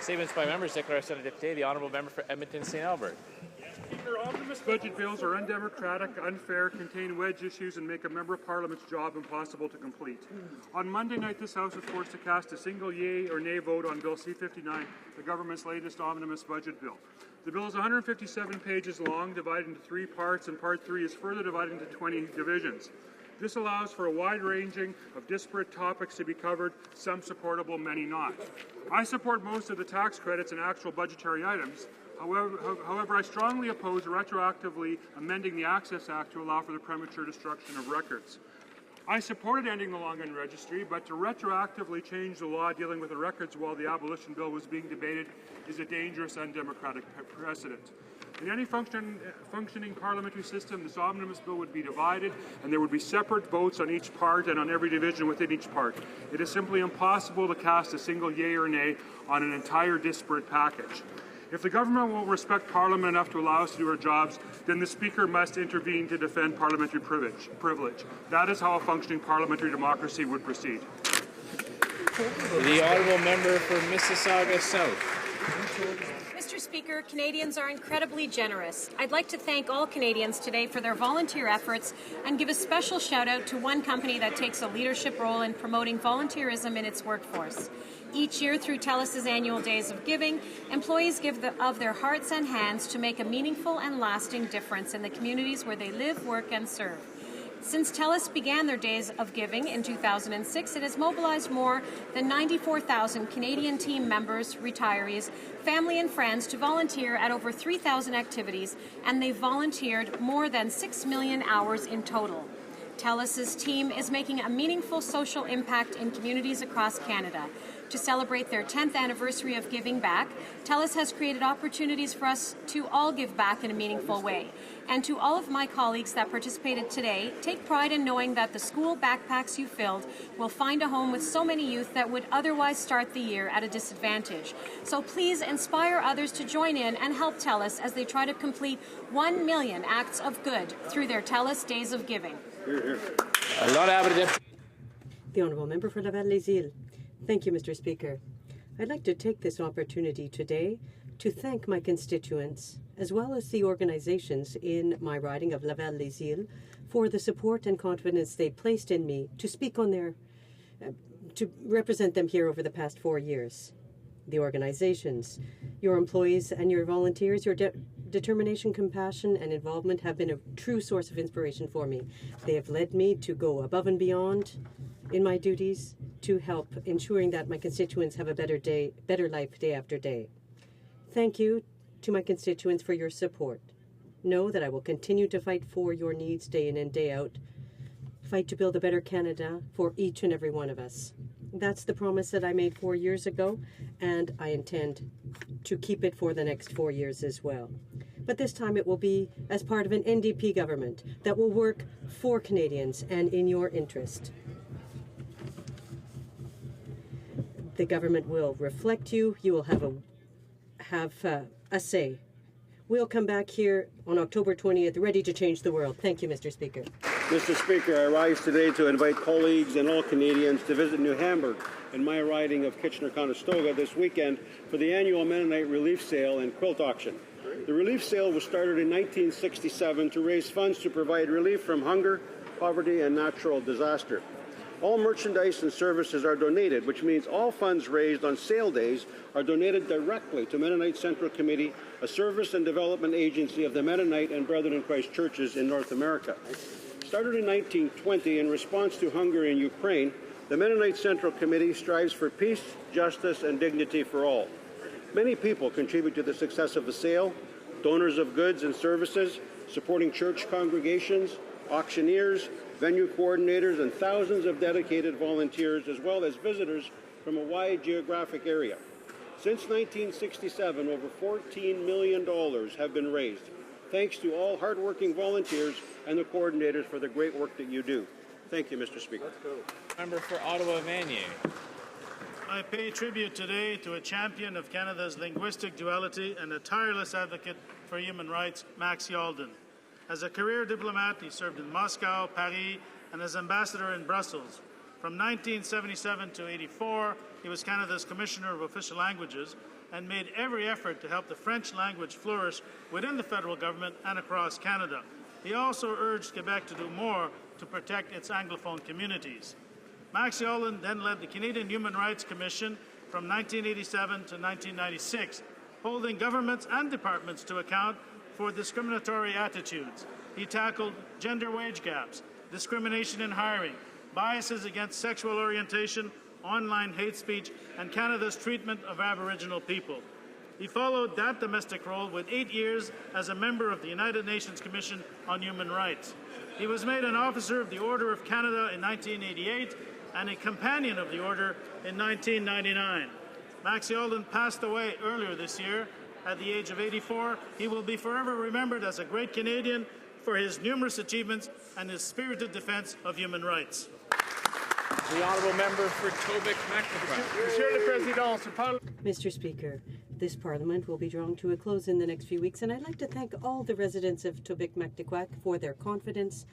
Statements by members. Declaration of Deputy. The Honourable Member for Edmonton St. Albert. Speaker, omnibus budget bills are undemocratic, unfair, contain wedge issues, and make a member of Parliament's job impossible to complete. On Monday night, this House was forced to cast a single yea or nay vote on Bill C-59, the government's latest omnibus budget bill. The bill is 157 pages long, divided into 3 parts, and Part 3 is further divided into 20 divisions. This allows for a wide ranging of disparate topics to be covered, some supportable, many not. I support most of the tax credits and actual budgetary items. However, I strongly oppose retroactively amending the Access Act to allow for the premature destruction of records. I supported ending the long gun registry, but to retroactively change the law dealing with the records while the abolition bill was being debated is a dangerous, undemocratic precedent. In any functioning parliamentary system, this omnibus bill would be divided, and there would be separate votes on each part and on every division within each part. It is simply impossible to cast a single yea or nay on an entire disparate package. If the government won't respect Parliament enough to allow us to do our jobs, then the Speaker must intervene to defend parliamentary privilege. That is how a functioning parliamentary democracy would proceed. The Honourable Member for Mississauga South. Mr. Speaker, Canadians are incredibly generous. I'd like to thank all Canadians today for their volunteer efforts and give a special shout out to one company that takes a leadership role in promoting volunteerism in its workforce. Each year, through TELUS's annual Days of Giving, employees give of their hearts and hands to make a meaningful and lasting difference in the communities where they live, work, and serve. Since TELUS began their Days of Giving in 2006, it has mobilized more than 94,000 Canadian team members, retirees, family and friends to volunteer at over 3,000 activities, and they've volunteered more than 6 million hours in total. TELUS's team is making a meaningful social impact in communities across Canada. To celebrate their 10th anniversary of giving back, TELUS has created opportunities for us to all give back in a meaningful way. And to all of my colleagues that participated today, take pride in knowing that the school backpacks you filled will find a home with so many youth that would otherwise start the year at a disadvantage. So please inspire others to join in and help TELUS as they try to complete 1 million acts of good through their TELUS Days of Giving. The Honourable Member for Laval-Les-Îles. Thank you, Mr. Speaker. I'd like to take this opportunity today to thank my constituents, as well as the organizations in my riding of Laval-Les-Îles, for the support and confidence they placed in me to speak on to represent them here over the past 4 years. The organizations, your employees and your volunteers, your determination, compassion, and involvement have been a true source of inspiration for me. They have led me to go above and beyond in my duties to help ensuring that my constituents have a better life day after day. Thank you to my constituents for your support. Know that I will continue to fight for your needs day in and day out, fight to build a better Canada for each and every one of us. That's the promise that I made 4 years ago, and I intend to keep it for the next 4 years as well. But this time it will be as part of an NDP government that will work for Canadians and in your interest. The government will reflect you. You will have a say. We'll come back here on October 20th, ready to change the world. Thank you, Mr. Speaker. Mr. Speaker, I rise today to invite colleagues and all Canadians to visit New Hamburg in my riding of Kitchener-Conestoga this weekend for the annual Mennonite Relief Sale and Quilt Auction. The relief sale was started in 1967 to raise funds to provide relief from hunger, poverty, and natural disaster. All merchandise and services are donated, which means all funds raised on sale days are donated directly to Mennonite Central Committee, a service and development agency of the Mennonite and Brethren in Christ churches in North America. Started in 1920 in response to hunger in Ukraine, the Mennonite Central Committee strives for peace, justice, and dignity for all. Many people contribute to the success of the sale: donors of goods and services, supporting church congregations, auctioneers, venue coordinators, and thousands of dedicated volunteers, as well as visitors from a wide geographic area. Since 1967, over $14 million have been raised. Thanks to all hardworking volunteers and the coordinators for the great work that you do. Thank you, Mr. Speaker. Member for Ottawa-Vanier. I pay tribute today to a champion of Canada's linguistic duality and a tireless advocate for human rights, Max Yalden. As a career diplomat, he served in Moscow, Paris, and as ambassador in Brussels. From 1977 to 1984, he was Canada's Commissioner of Official Languages, and made every effort to help the French language flourish within the federal government and across Canada. He also urged Quebec to do more to protect its Anglophone communities. Maxie Alden then led the Canadian Human Rights Commission from 1987 to 1996, holding governments and departments to account for discriminatory attitudes. He tackled gender wage gaps, discrimination in hiring, biases against sexual orientation, online hate speech, and Canada's treatment of Aboriginal people. He followed that domestic role with 8 years as a member of the United Nations Commission on Human Rights. He was made an Officer of the Order of Canada in 1988 and a Companion of the Order in 1999. Maxie Alden passed away earlier this year at the age of 84. He will be forever remembered as a great Canadian for his numerous achievements and his spirited defense of human rights. The honourable member for Tobic-Mactaquac. Mr. Speaker, this Parliament will be drawing to a close in the next few weeks, and I'd like to thank all the residents of Tobic-Mactaquac for their confidence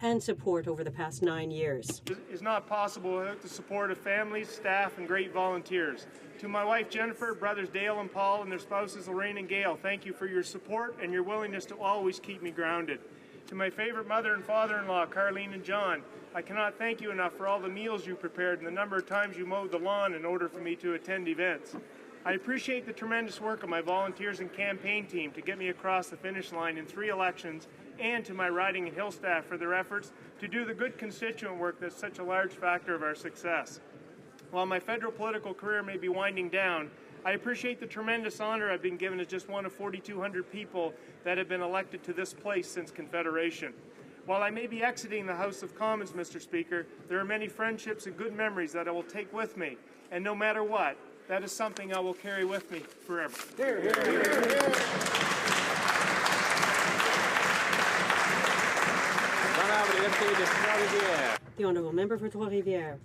and support over the past 9 years. It's not possible without the support of families, staff, and great volunteers. To my wife Jennifer, brothers Dale and Paul, and their spouses Lorraine and Gail, thank you for your support and your willingness to always keep me grounded. To my favorite mother and father-in-law, Carlene and John, I cannot thank you enough for all the meals you prepared and the number of times you mowed the lawn in order for me to attend events. I appreciate the tremendous work of my volunteers and campaign team to get me across the finish line in 3 elections, and to my riding and hill staff for their efforts to do the good constituent work that's such a large factor of our success. While my federal political career may be winding down, I appreciate the tremendous honor I've been given as just one of 4,200 people that have been elected to this place since Confederation. While I may be exiting the House of Commons, Mr. Speaker, there are many friendships and good memories that I will take with me, and no matter what, that is something I will carry with me forever. Here, here, here, here. The Honourable Member for Trois-Rivières.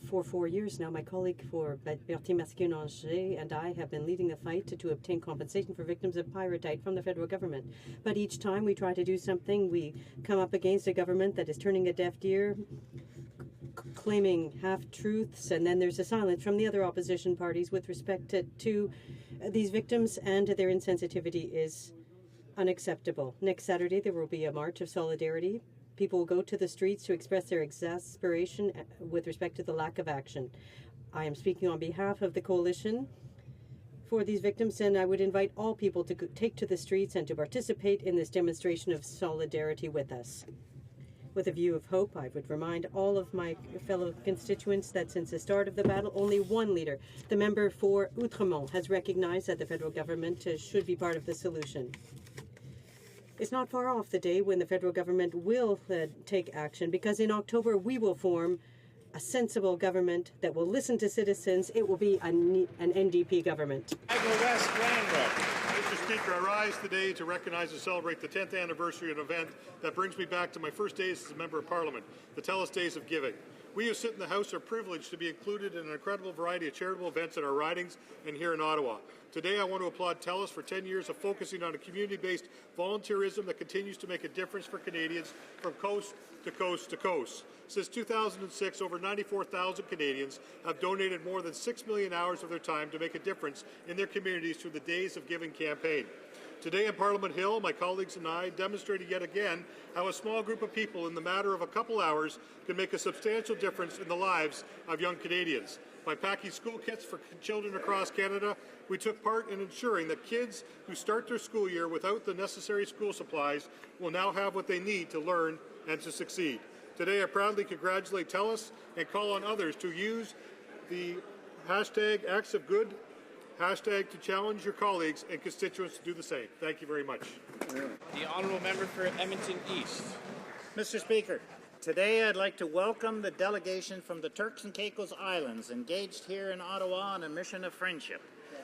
For 4 years now, my colleague for Berthier-Masquin-Angers and I have been leading the fight to obtain compensation for victims of pyrrhotite from the federal government. But each time we try to do something, we come up against a government that is turning a deaf ear, claiming half-truths, and then there's a silence from the other opposition parties with respect to these victims, and their insensitivity is unacceptable. Next Saturday, there will be a March of Solidarity. People will go to the streets to express their exasperation with respect to the lack of action. I am speaking on behalf of the coalition for these victims, and I would invite all people to take to the streets and to participate in this demonstration of solidarity with us. With a view of hope, I would remind all of my fellow constituents that since the start of the battle, only one leader, the member for Outremont, has recognized that the federal government should be part of the solution. It's not far off the day when the federal government will take action, because in October we will form a sensible government that will listen to citizens. It will be an NDP government. Mr. Speaker, I rise today to recognize and celebrate the 10th anniversary of an event that brings me back to my first days as a Member of Parliament, the TELUS Days of Giving. We who sit in the House are privileged to be included in an incredible variety of charitable events in our ridings and here in Ottawa. Today I want to applaud TELUS for 10 years of focusing on a community-based volunteerism that continues to make a difference for Canadians from coast to coast to coast. Since 2006, over 94,000 Canadians have donated more than 6 million hours of their time to make a difference in their communities through the Days of Giving campaign. Today in Parliament Hill, my colleagues and I demonstrated yet again how a small group of people in the matter of a couple hours can make a substantial difference in the lives of young Canadians. By packing school kits for children across Canada, we took part in ensuring that kids who start their school year without the necessary school supplies will now have what they need to learn and to succeed. Today I proudly congratulate TELUS and call on others to use the hashtag Acts of Good hashtag to challenge your colleagues and constituents to do the same. Thank you very much. The Honourable Member for Edmonton East. Mr. Speaker, today I'd like to welcome the delegation from the Turks and Caicos Islands engaged here in Ottawa on a mission of friendship.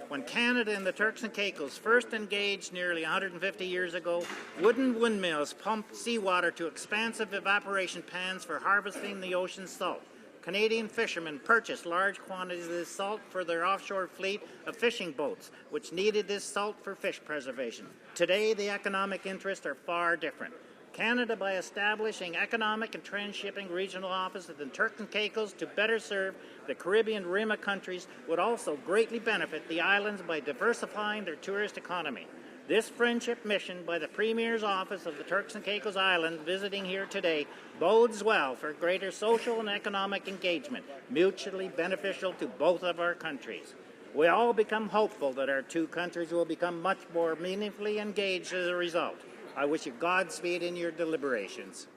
When Canada and the Turks and Caicos first engaged nearly 150 years ago, wooden windmills pumped seawater to expansive evaporation pans for harvesting the ocean's salt. Canadian fishermen purchased large quantities of this salt for their offshore fleet of fishing boats, which needed this salt for fish preservation. Today, the economic interests are far different. Canada, by establishing economic and transshipping regional offices in Turks and Caicos to better serve the Caribbean rim of countries, would also greatly benefit the islands by diversifying their tourist economy. This friendship mission by the Premier's Office of the Turks and Caicos Islands visiting here today bodes well for greater social and economic engagement, mutually beneficial to both of our countries. We all become hopeful that our two countries will become much more meaningfully engaged as a result. I wish you Godspeed in your deliberations.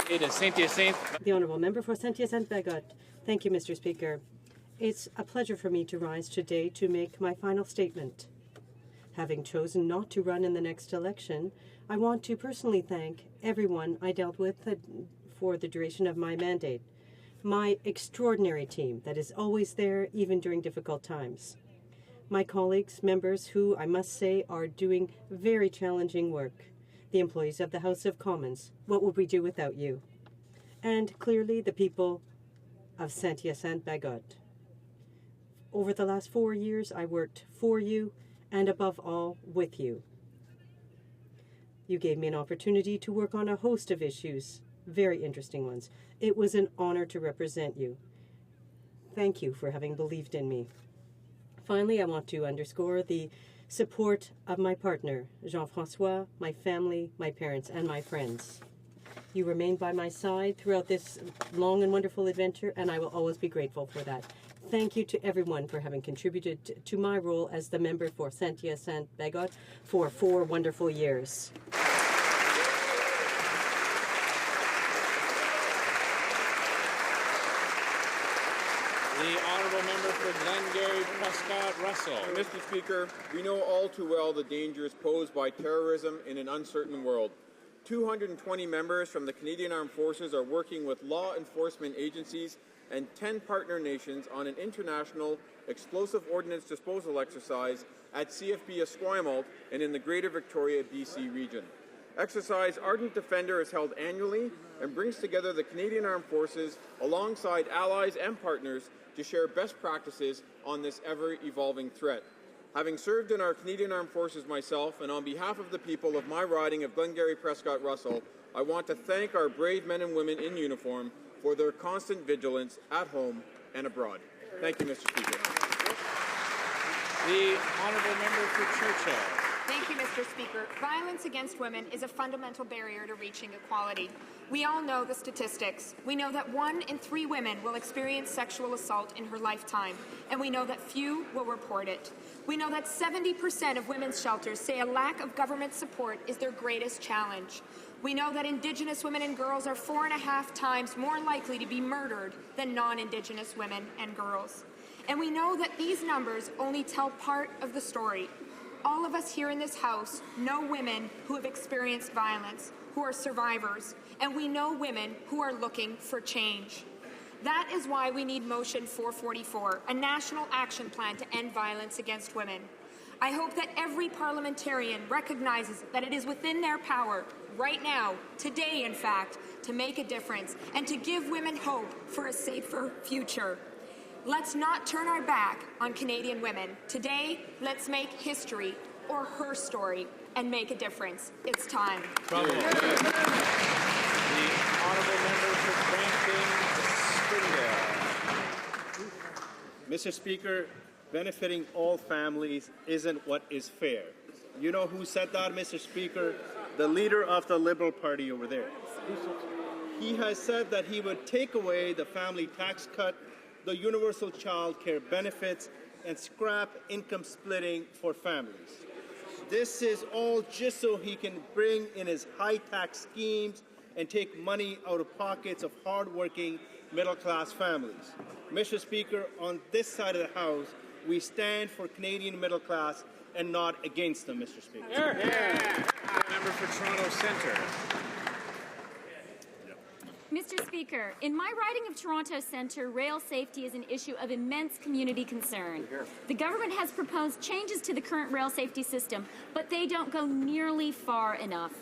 The Honourable Member for Saint-Hyacinthe-Bagot. Thank you, Mr. Speaker. It's a pleasure for me to rise today to make my final statement. Having chosen not to run in the next election, I want to personally thank everyone I dealt with for the duration of my mandate. My extraordinary team that is always there, even during difficult times. My colleagues, members who, I must say, are doing very challenging work. The employees of the House of Commons. What would we do without you? And clearly the people of Saint-Hyacinthe-Bagot. Over the last 4 years, I worked for you and above all, with you. You gave me an opportunity to work on a host of issues, very interesting ones. It was an honor to represent you. Thank you for having believed in me. Finally, I want to underscore the support of my partner, Jean-François, my family, my parents, and my friends. You remained by my side throughout this long and wonderful adventure, and I will always be grateful for that. Thank you to everyone for having contributed to my role as the member for Saint-Hyacinthe-Bagot for 4 wonderful years. The Honourable Member for Glengarry Prescott Russell. Mr. Speaker, we know all too well the dangers posed by terrorism in an uncertain world. 220 members from the Canadian Armed Forces are working with law enforcement agencies and 10 partner nations on an international explosive ordnance disposal exercise at CFB Esquimalt and in the Greater Victoria, BC region. Exercise Ardent Defender is held annually and brings together the Canadian Armed Forces alongside allies and partners to share best practices on this ever-evolving threat. Having served in our Canadian Armed Forces myself, and on behalf of the people of my riding of Glengarry Prescott Russell, I want to thank our brave men and women in uniform for their constant vigilance at home and abroad. Thank you, Mr. Speaker. The Honourable Member for Churchill. Thank you, Mr. Speaker. Violence against women is a fundamental barrier to reaching equality. We all know the statistics. We know that 1 in 3 women will experience sexual assault in her lifetime, and we know that few will report it. We know that 70% of women's shelters say a lack of government support is their greatest challenge. We know that Indigenous women and girls are 4.5 times more likely to be murdered than non-Indigenous women and girls. And we know that these numbers only tell part of the story. All of us here in this House know women who have experienced violence, who are survivors, and we know women who are looking for change. That is why we need Motion 444, a national action plan to end violence against women. I hope that every parliamentarian recognizes that it is within their power, right now, today in fact, to make a difference and to give women hope for a safer future. Let's not turn our back on Canadian women. Today, let's make history, or her story, and make a difference. It's time. Bravo. The Honourable Member for Brampton Springdale. Mr. Speaker, benefiting all families isn't what is fair. You know who said that, Mr. Speaker? The leader of the Liberal Party over there. He has said that he would take away the family tax cut, the universal child care benefits, and scrap income splitting for families. This is all just so he can bring in his high-tax schemes and take money out of pockets of hard-working middle-class families. Mr. Speaker, on this side of the House, we stand for Canadian middle class and not against them, Mr. Speaker. Member for Toronto Centre. Mr. Speaker, in my riding of Toronto Centre, rail safety is an issue of immense community concern. The government has proposed changes to the current rail safety system, but they don't go nearly far enough.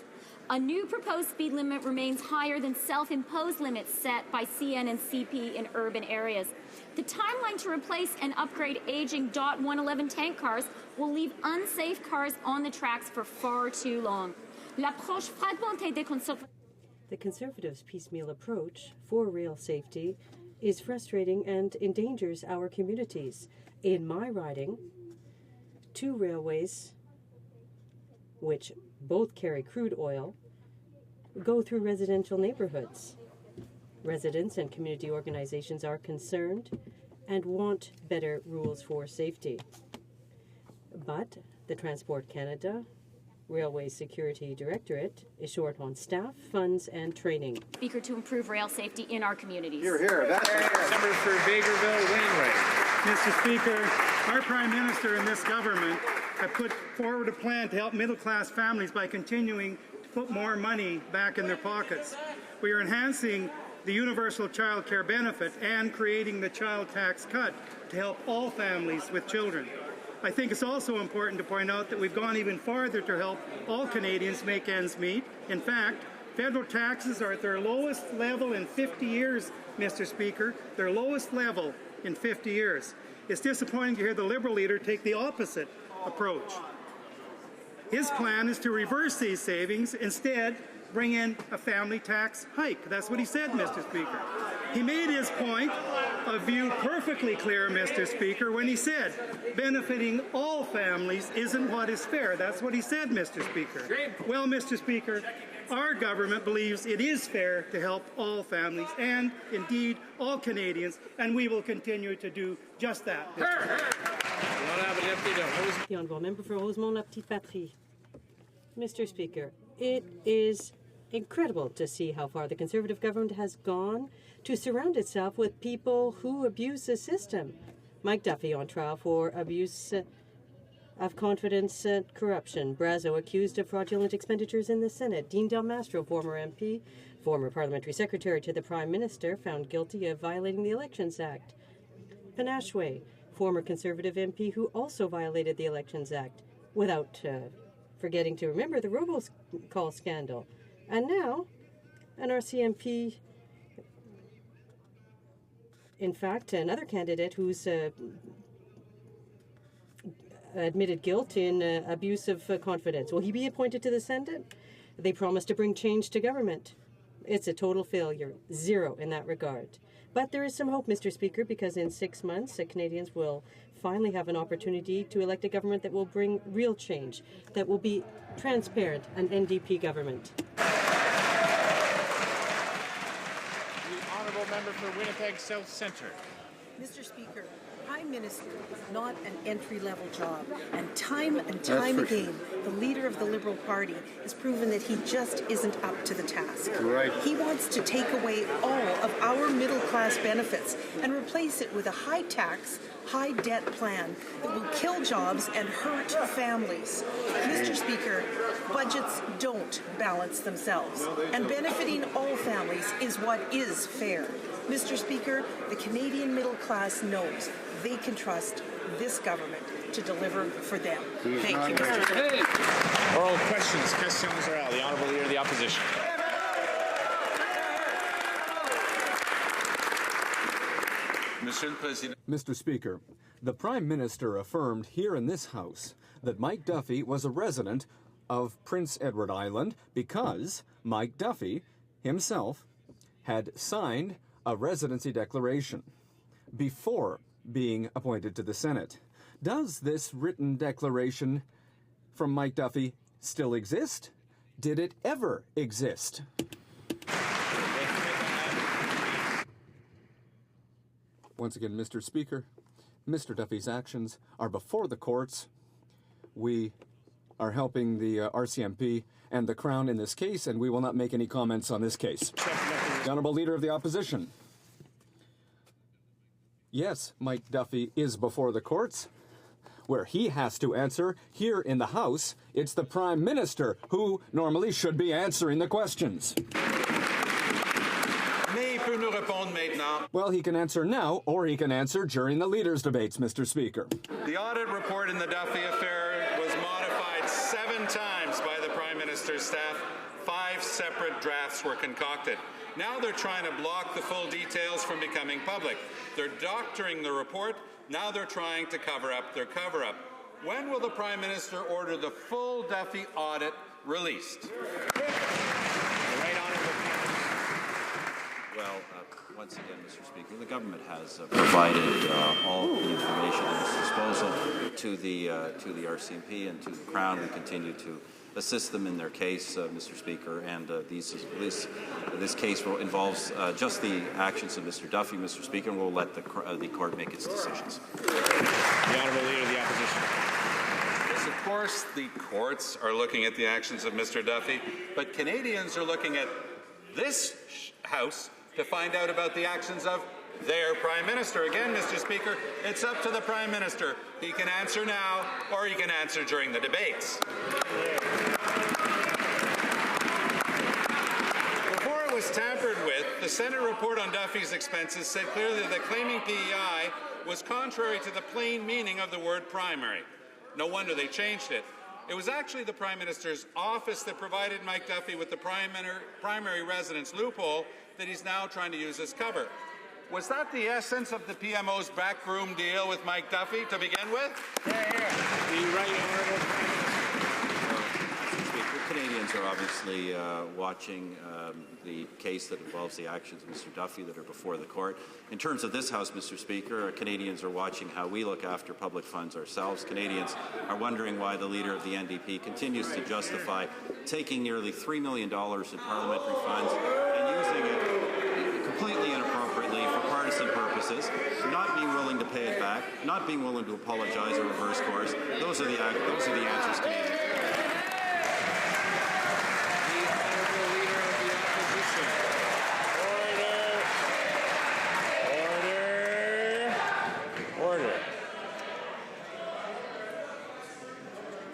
A new proposed speed limit remains higher than self-imposed limits set by CN and CP in urban areas. The timeline to replace and upgrade aging DOT 111 tank cars will leave unsafe cars on the tracks for far too long. L'approche fragmentée des conservateurs. The Conservatives' piecemeal approach for rail safety is frustrating and endangers our communities. In my riding, 2 railways, which both carry crude oil, go through residential neighborhoods. Residents and community organizations are concerned and want better rules for safety. But the Transport Canada Railway Security Directorate is short on staff, funds, and training. Speaker, to improve rail safety in our communities. Member for Bakerville, Wainwright. Mr. Speaker, our Prime Minister and this government have put forward a plan to help middle-class families by continuing to put more money back in their pockets. We are enhancing the universal child care benefit and creating the child tax cut to help all families with children. I think it's also important to point out that we've gone even farther to help all Canadians make ends meet. In fact, federal taxes are at their lowest level in 50 years, Mr. Speaker, their lowest level in 50 years. It's disappointing to hear the Liberal leader take the opposite approach. His plan is to reverse these savings, instead bring in a family tax hike. That's what he said, Mr. Speaker. He made his point of view perfectly clear, Mr. Speaker, when he said benefiting all families isn't what is fair. That's what he said, Mr. Speaker. Well, Mr. Speaker, our government believes it is fair to help all families and, indeed, all Canadians, and we will continue to do just that. The Honourable Member for Rosemont-la-Petite-Patrie. Mr. Speaker, it is incredible to see how far the Conservative government has gone to surround itself with people who abuse the system. Mike Duffy on trial for abuse of confidence and corruption. Brazo accused of fraudulent expenditures in the Senate. Dean Del Mastro, former MP, former parliamentary secretary to the Prime Minister, found guilty of violating the Elections Act. Panashwe, former Conservative MP who also violated the Elections Act, without forgetting to remember the robocall scandal. And now, an RCMP, in fact, another candidate who's admitted guilt in abuse of confidence. Will he be appointed to the Senate? They promised to bring change to government. It's a total failure. Zero in that regard. But there is some hope, Mr. Speaker, because in 6 months, Canadians will finally have an opportunity to elect a government that will bring real change, that will be transparent, an NDP government. The Honourable Member for Winnipeg South Centre. Mr. Speaker, Prime Minister is not an entry-level job, and time again, the leader of the Liberal Party has proven that he just isn't up to the task. Right. He wants to take away all of our middle-class benefits and replace it with a high-tax, high-debt plan that will kill jobs and hurt families. Mr. Speaker, budgets don't balance themselves, and benefiting all families is what is fair. Mr. Speaker, the Canadian middle class knows they can trust this government to deliver for them. Thank you, Mr. Speaker. Oral questions. Questions orales. The Honourable Leader of the Opposition. Mr. Speaker, the Prime Minister affirmed here in this House that Mike Duffy was a resident of Prince Edward Island because Mike Duffy himself had signed a residency declaration before being appointed to the Senate. Does this written declaration from Mike Duffy still exist? Did it ever exist? Once again, Mr. Speaker, Mr. Duffy's actions are before the courts. We are helping the RCMP and the Crown in this case, and we will not make any comments on this case. The Honourable Leader of the Opposition. Yes, Mike Duffy is before the courts, where he has to answer. Here in the House, it's the Prime Minister who normally should be answering the questions. Well, he can answer now, or he can answer during the leaders' debates, Mr. Speaker. The audit report in the Duffy affair was modified 7 times by the Prime Minister's staff. 5 separate drafts were concocted. Now they're trying to block the full details from becoming public. They're doctoring the report. Now they're trying to cover up their cover-up. When will the Prime Minister order the full Duffy audit released. Well, once again, Mr. Speaker, the government has provided all the information at its disposal to the RCMP and to the Crown. We continue to assist them in their case, Mr. Speaker, and this case involves just the actions of Mr. Duffy, Mr. Speaker, and we'll let the court make its decisions. The Honourable Leader of the Opposition. Yes, of course, the courts are looking at the actions of Mr. Duffy, but Canadians are looking at this House to find out about the actions of their Prime Minister. Again, Mr. Speaker, it's up to the Prime Minister. He can answer now, or he can answer during the debates. Before it was tampered with, the Senate report on Duffy's expenses said clearly that claiming PEI was contrary to the plain meaning of the word primary. No wonder they changed it. It was actually the Prime Minister's office that provided Mike Duffy with the primary residence loophole that he's now trying to use as cover. Was that the essence of the PMO's backroom deal with Mike Duffy to begin with? The Right Honourable Prime Mr. Speaker, Canadians are obviously watching the case that involves the actions of Mr. Duffy that are before the court. In terms of this House, Mr. Speaker, Canadians are watching how we look after public funds ourselves. Canadians are wondering why the Leader of the NDP continues to justify taking nearly $3 million in parliamentary funds and using it completely inappropriately for partisan purposes, not being willing to pay it back, not being willing to apologize or reverse course. Those are the answers Canadians.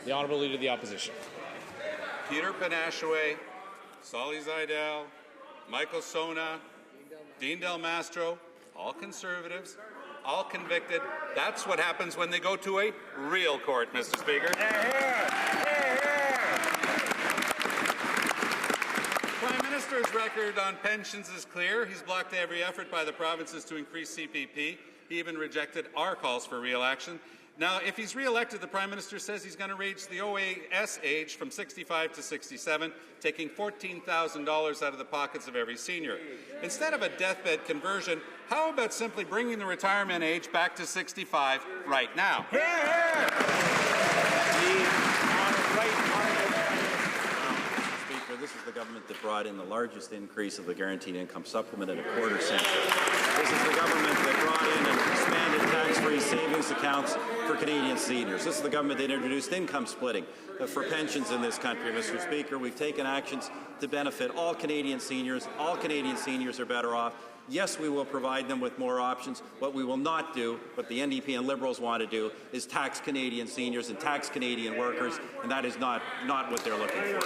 The Honourable Leader of the Opposition. Peter Panashaway, Solly Zaidel, Michael Sona, Dean Del Mastro, all Conservatives, all convicted. That's what happens when they go to a real court, Mr. Speaker. Prime Minister's record on pensions is clear. He's blocked every effort by the provinces to increase CPP. He even rejected our calls for re-election. Now, if he's re-elected, the Prime Minister says he's going to raise the OAS age from 65 to 67, taking $14,000 out of the pockets of every senior. Instead of a deathbed conversion, how about simply bringing the retirement age back to 65 right now? This is the government that brought in the largest increase of the guaranteed income supplement in a quarter century. This is the government that brought in and expanded tax-free savings accounts for Canadian seniors. This is the government that introduced income splitting for pensions in this country, Mr. Speaker. We've taken actions to benefit all Canadian seniors. All Canadian seniors are better off. Yes, we will provide them with more options. What we will not do, what the NDP and Liberals want to do, is tax Canadian seniors and tax Canadian workers, and that is not what they're looking for.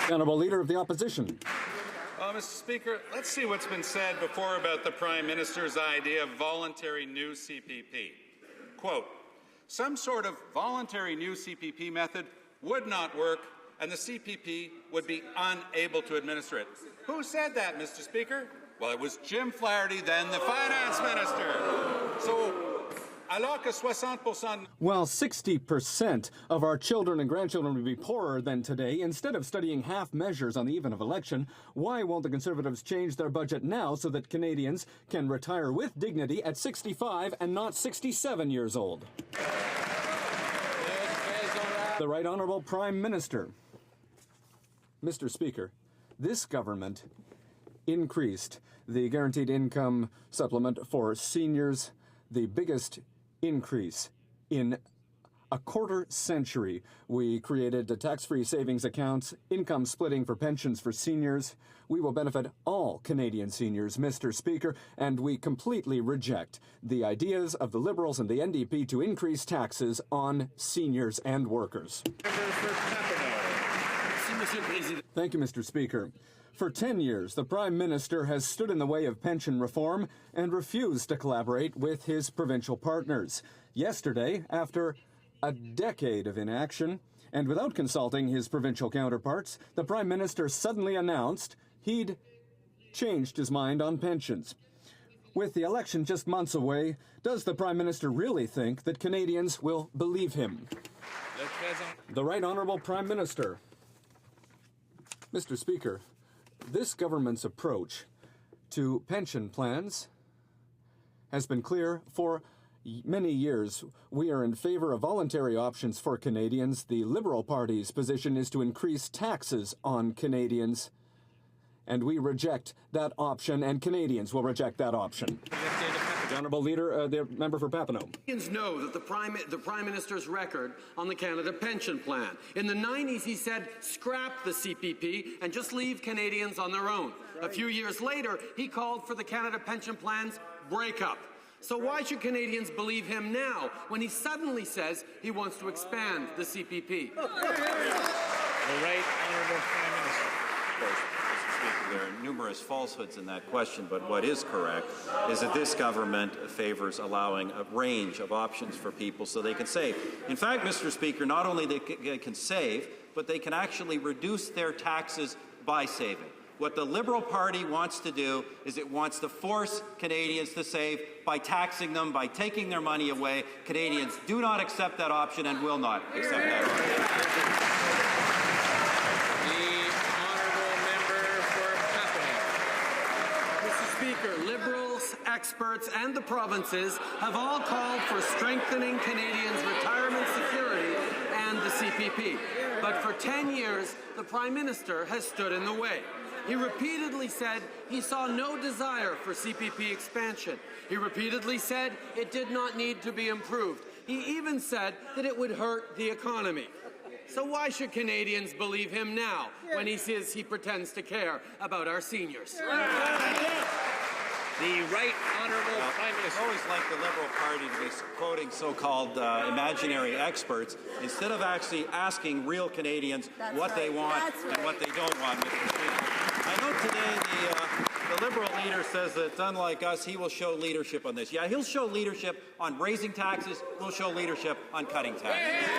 The Honourable Leader of the Opposition. Mr. Speaker, let's see what's been said before about the Prime Minister's idea of voluntary new CPP. Quote, some sort of voluntary new CPP method would not work, and the CPP would be unable to administer it. Who said that, Mr. Speaker? Well, it was Jim Flaherty, then the Finance Minister. So, alors que 60%... While 60% of our children and grandchildren will be poorer than today, instead of studying half measures on the eve of election, why won't the Conservatives change their budget now so that Canadians can retire with dignity at 65 and not 67 years old? The Right Honourable Prime Minister. Mr. Speaker, this government increased the guaranteed income supplement for seniors, the biggest increase in a quarter century. We created the tax-free savings accounts, income splitting for pensions for seniors. We will benefit all Canadian seniors, Mr. Speaker, and we completely reject the ideas of the Liberals and the NDP to increase taxes on seniors and workers. Thank you, Mr. Speaker. For 10 years, the Prime Minister has stood in the way of pension reform and refused to collaborate with his provincial partners. Yesterday, after a decade of inaction, and without consulting his provincial counterparts, the Prime Minister suddenly announced he'd changed his mind on pensions. With the election just months away, does the Prime Minister really think that Canadians will believe him? The Right Honourable Prime Minister. Mr. Speaker, this government's approach to pension plans has been clear for many years. We are in favor of voluntary options for Canadians. The Liberal Party's position is to increase taxes on Canadians, and we reject that option, and Canadians will reject that option. The Honourable Leader, the member for Papineau. Canadians know that the Prime Minister's record on the Canada Pension Plan. In the 90s, he said, scrap the CPP and just leave Canadians on their own. A few years later, he called for the Canada Pension Plan's breakup. So why should Canadians believe him now when he suddenly says he wants to expand the CPP? The Right Honourable Prime Minister. Of course, Mr. Speaker, there are numerous falsehoods in that question, but what is correct is that this government favors allowing a range of options for people so they can save. In fact, Mr. Speaker, not only they can save, but they can actually reduce their taxes by saving. What the Liberal Party wants to do is it wants to force Canadians to save by taxing them, by taking their money away. Canadians do not accept that option and will not accept that option. Speaker, Liberals, experts and the provinces have all called for strengthening Canadians' retirement security and the CPP. But for 10 years, the Prime Minister has stood in the way. He repeatedly said he saw no desire for CPP expansion. He repeatedly said it did not need to be improved. He even said that it would hurt the economy. So why should Canadians believe him now when he says he pretends to care about our seniors? The Right Honourable Prime Minister. I always like the Liberal Party to be quoting so-called imaginary experts instead of actually asking real Canadians what they want and what they don't want, Mr. Speaker. I know today the Liberal leader says that, unlike us, he will show leadership on this. Yeah, he'll show leadership on raising taxes. We'll show leadership on cutting taxes.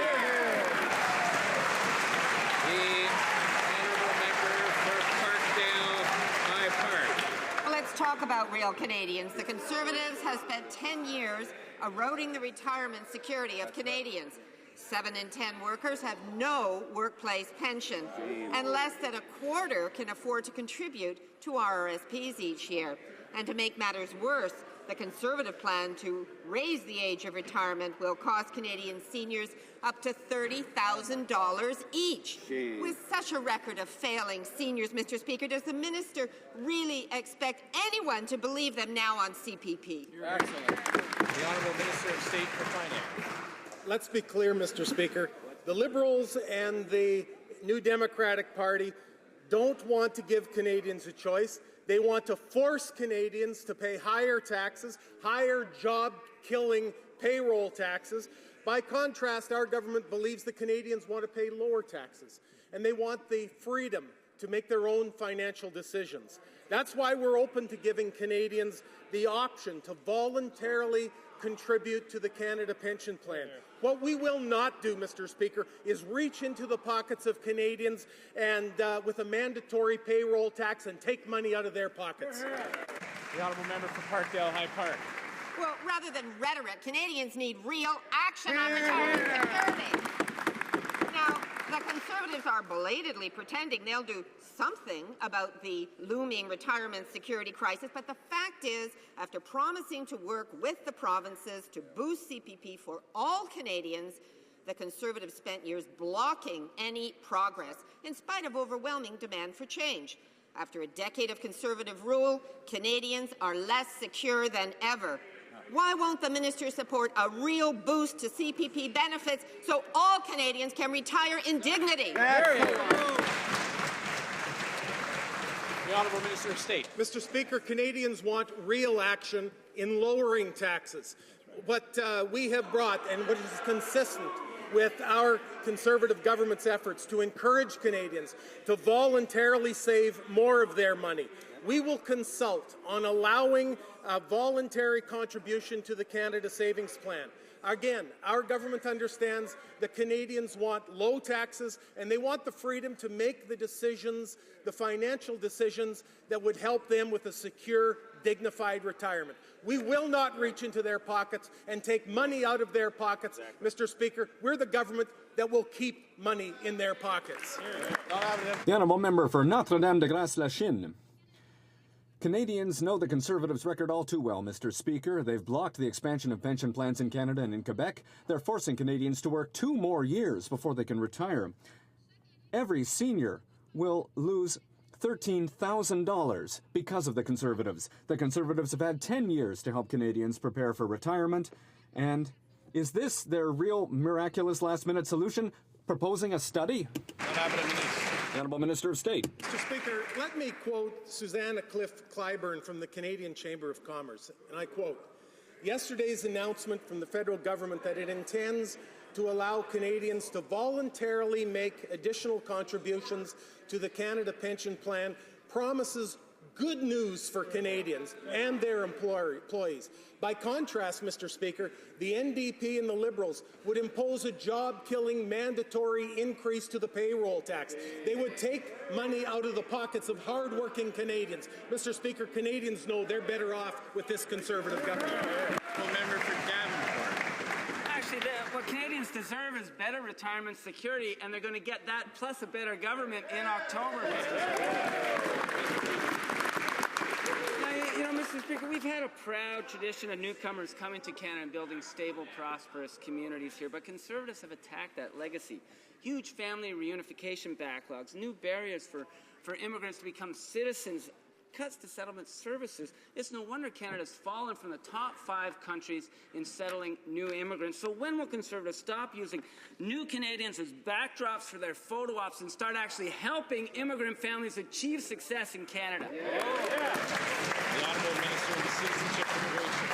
Let's talk about real Canadians. The Conservatives have spent 10 years eroding the retirement security of Canadians. 7 in 10 workers have no workplace pension, and less than a quarter can afford to contribute to RRSPs each year. And to make matters worse, the Conservative plan to raise the age of retirement will cost Canadian seniors up to $30,000 each. With such a record of failing seniors, Mr. Speaker, does the minister really expect anyone to believe them now on CPP? Excellent. The Honourable Minister of State for Finance. Let's be clear, Mr. Speaker. The Liberals and the New Democratic Party don't want to give Canadians a choice. They want to force Canadians to pay higher taxes, higher job-killing payroll taxes. By contrast, our government believes the Canadians want to pay lower taxes, and they want the freedom to make their own financial decisions. That's why we're open to giving Canadians the option to voluntarily contribute to the Canada Pension Plan. What we will not do, Mr. Speaker, is reach into the pockets of Canadians and with a mandatory payroll tax and take money out of their pockets. The Honourable Member for Parkdale High Park. Well, rather than rhetoric, Canadians need real action on retirement security. Now, the Conservatives are belatedly pretending they'll do something about the looming retirement security crisis, but the fact is, after promising to work with the provinces to boost CPP for all Canadians, the Conservatives spent years blocking any progress, in spite of overwhelming demand for change. After a decade of Conservative rule, Canadians are less secure than ever. Why won't the minister support a real boost to CPP benefits so all Canadians can retire in dignity? The Honourable Minister of State. Mr. Speaker, Canadians want real action in lowering taxes. What we have brought, and what is consistent with our Conservative government's efforts to encourage Canadians to voluntarily save more of their money. We will consult on allowing a voluntary contribution to the Canada Savings Plan. Again, our government understands that Canadians want low taxes and they want the freedom to make the decisions, the financial decisions that would help them with a secure, dignified retirement. We will not reach into their pockets and take money out of their pockets. Mr. Speaker, we're the government that will keep money in their pockets. The honourable member for Notre-Dame-de-Grâce-la-Chine. Canadians know the Conservatives' record all too well, Mr. Speaker. They've blocked the expansion of pension plans in Canada and in Quebec. They're forcing Canadians to work 2 more years before they can retire. Every senior will lose $13,000 because of the Conservatives. The Conservatives have had 10 years to help Canadians prepare for retirement. And is this their real miraculous last-minute solution? Proposing a study? The Honourable Minister of State. Mr. Speaker, let me quote Susanna Cliff Clyburn from the Canadian Chamber of Commerce, and I quote, "Yesterday's announcement from the federal government that it intends to allow Canadians to voluntarily make additional contributions to the Canada Pension Plan promises good news for Canadians and their employees. By contrast, Mr. Speaker, the NDP and the Liberals would impose a job-killing mandatory increase to the payroll tax. They would take money out of the pockets of hard-working Canadians. Mr. Speaker, Canadians know they're better off with this Conservative government." Member for Davenport. Actually, what Canadians deserve is better retirement security, and they're going to get that plus a better government in October, Mr. Speaker. You know, Mr. Speaker, we've had a proud tradition of newcomers coming to Canada and building stable, prosperous communities here, but Conservatives have attacked that legacy. Huge family reunification backlogs, new barriers for immigrants to become citizens, cuts to settlement services. It's no wonder Canada's fallen from the top 5 countries in settling new immigrants. So when will Conservatives stop using new Canadians as backdrops for their photo ops and start actually helping immigrant families achieve success in Canada? The Honourable Minister of Citizenship and Immigration.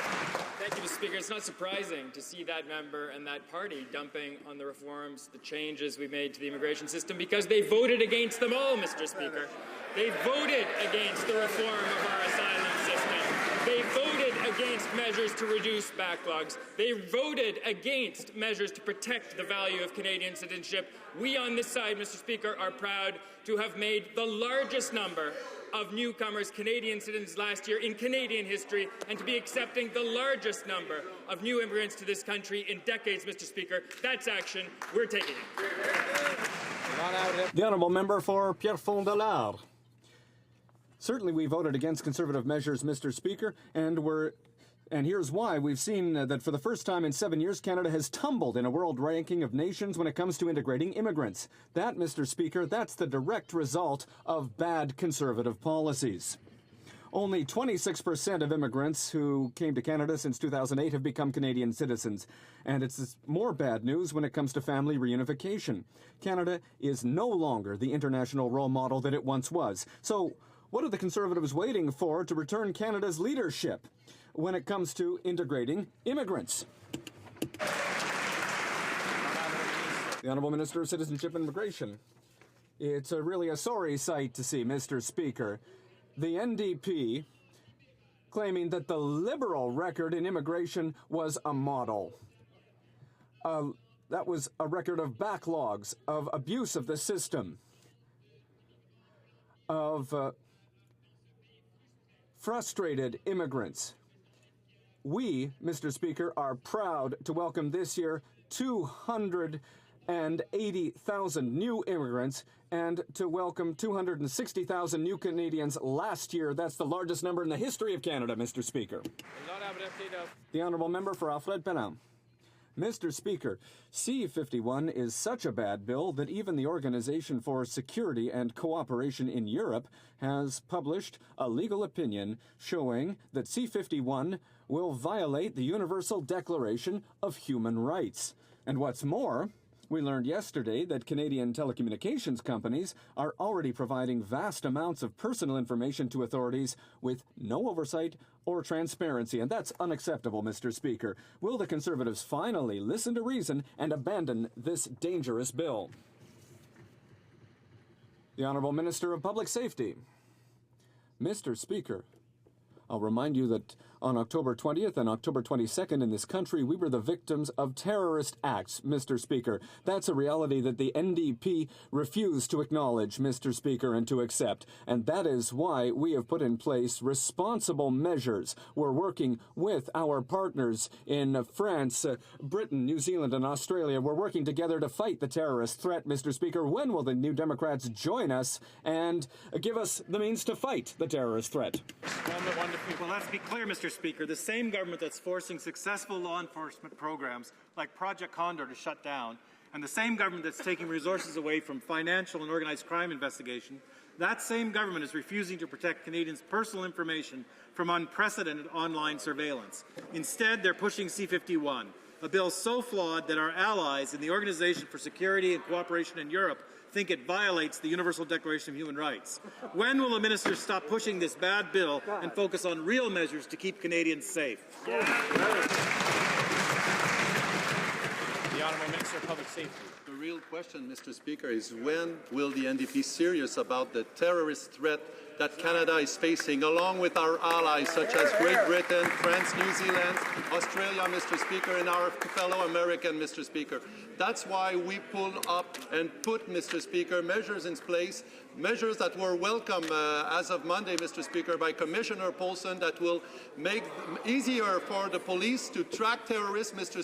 Thank you, Mr. Speaker. It's not surprising to see that member and that party dumping on the reforms, the changes we made to the immigration system, because they voted against them all, Mr. Speaker. They voted against the reform of our asylum system. They voted against measures to reduce backlogs. They voted against measures to protect the value of Canadian citizenship. We on this side, Mr. Speaker, are proud to have made the largest number of newcomers, Canadian citizens, last year in Canadian history, and to be accepting the largest number of new immigrants to this country in decades, Mr. Speaker. That's action. We're taking it. The Honourable Member for Pierrefonds-Dollard. Certainly we voted against Conservative measures, Mr. Speaker, and here's why. We've seen that for the first time in 7 years, Canada has tumbled in a world ranking of nations when it comes to integrating immigrants. That, Mr. Speaker, that's the direct result of bad Conservative policies. Only 26% of immigrants who came to Canada since 2008 have become Canadian citizens. And it's more bad news when it comes to family reunification. Canada is no longer the international role model that it once was. So what are the Conservatives waiting for to return Canada's leadership when it comes to integrating immigrants? The Honourable Minister of Citizenship and Immigration. It's really a sorry sight to see, Mr. Speaker, the NDP claiming that the Liberal record in immigration was a model. That was a record of backlogs, of abuse of the system, of frustrated immigrants. We, Mr. Speaker, are proud to welcome this year 280,000 new immigrants and to welcome 260,000 new Canadians last year. That's the largest number in the history of Canada, Mr. Speaker. The Honourable Member for Alfred-Pelham. Mr. Speaker, C-51 is such a bad bill that even the Organization for Security and Cooperation in Europe has published a legal opinion showing that C-51 will violate the Universal Declaration of Human Rights. And what's more, we learned yesterday that Canadian telecommunications companies are already providing vast amounts of personal information to authorities with no oversight or transparency, and that's unacceptable, Mr. Speaker. Will the Conservatives finally listen to reason and abandon this dangerous bill? The Honourable Minister of Public Safety. Mr. Speaker, I'll remind you that on October 20th and October 22nd in this country, we were the victims of terrorist acts, Mr. Speaker. That's a reality that the NDP refused to acknowledge, Mr. Speaker, and to accept. And that is why we have put in place responsible measures. We're working with our partners in France, Britain, New Zealand, and Australia. We're working together to fight the terrorist threat, Mr. Speaker. When will the New Democrats join us and give us the means to fight the terrorist threat? Well, let's be clear, Mr. Speaker. The same government that's forcing successful law enforcement programs like Project Condor to shut down, and the same government that's taking resources away from financial and organized crime investigation, that same government is refusing to protect Canadians' personal information from unprecedented online surveillance. Instead, they're pushing C-51, a bill so flawed that our allies in the Organization for Security and Cooperation in Europe think it violates the Universal Declaration of Human Rights. When will the minister stop pushing this bad bill and focus on real measures to keep Canadians safe? The Honourable Minister of Public Safety. The real question, Mr. Speaker, is when will the NDP serious about the terrorist threat that Canada is facing, along with our allies such as Great Britain, France, New Zealand, Australia, Mr. Speaker, and our fellow American, Mr. Speaker. That's why we pull up and put, Mr. Speaker, measures in place, measures that were welcome as of Monday, Mr. Speaker, by Commissioner Paulson, that will make it easier for the police to track terrorists, Mr.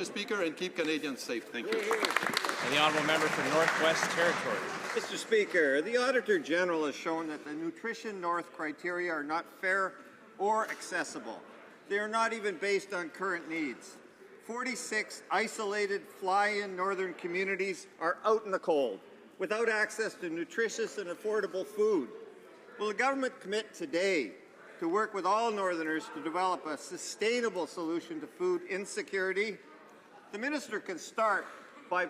Speaker, and keep Canadians safe. Thank you. And the Honourable Member for Northwest Territories. Mr. Speaker, the Auditor General has shown that the Nutrition North criteria are not fair or accessible. They are not even based on current needs. 46 isolated fly-in northern communities are out in the cold, without access to nutritious and affordable food. Will the government commit today to work with all Northerners to develop a sustainable solution to food insecurity? The minister can start by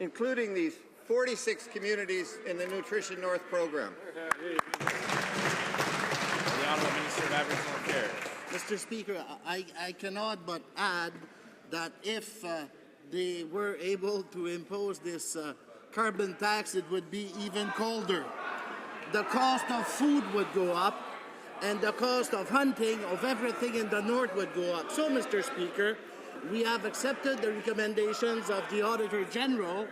including these 46 communities in the Nutrition North program. The Honourable Minister of Aboriginal Affairs. Mr. Speaker, I cannot but add that if they were able to impose this carbon tax, it would be even colder. The cost of food would go up, and the cost of hunting, of everything in the north would go up. So, Mr. Speaker, we have accepted the recommendations of the Auditor General,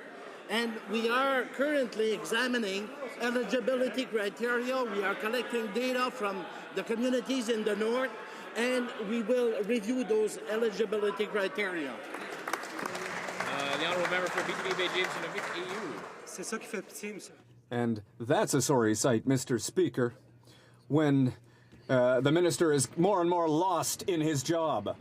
and we are currently examining eligibility criteria. We are collecting data from the communities in the north, and we will review those eligibility criteria. The Honourable Member for BTB Bay James and Vic EU. C'est ça qui fait pitié, monsieur. And that's a sorry sight, Mr. Speaker, when the minister is more and more lost in his job.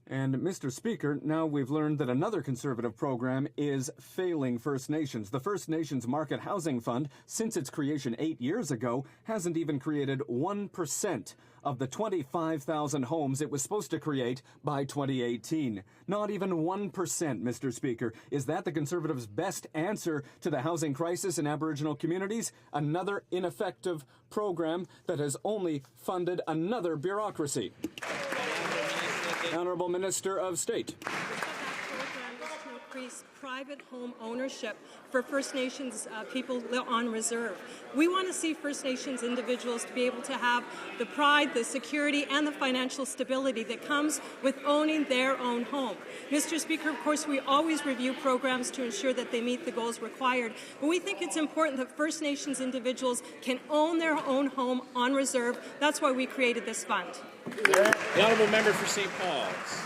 And, Mr. Speaker, now we've learned that another Conservative program is failing First Nations. The First Nations Market Housing Fund, since its creation 8 years ago, hasn't even created 1% of the 25,000 homes it was supposed to create by 2018. Not even 1%, Mr. Speaker. Is that the Conservatives' best answer to the housing crisis in Aboriginal communities? Another ineffective program that has only funded another bureaucracy. Honourable Minister of State. Increase private home ownership for First Nations people on reserve. We want to see First Nations individuals to be able to have the pride, the security, and the financial stability that comes with owning their own home. Mr. Speaker, of course, we always review programs to ensure that they meet the goals required, but we think it's important that First Nations individuals can own their own home on reserve. That's why we created this fund. The Honourable Member for St. Paul's.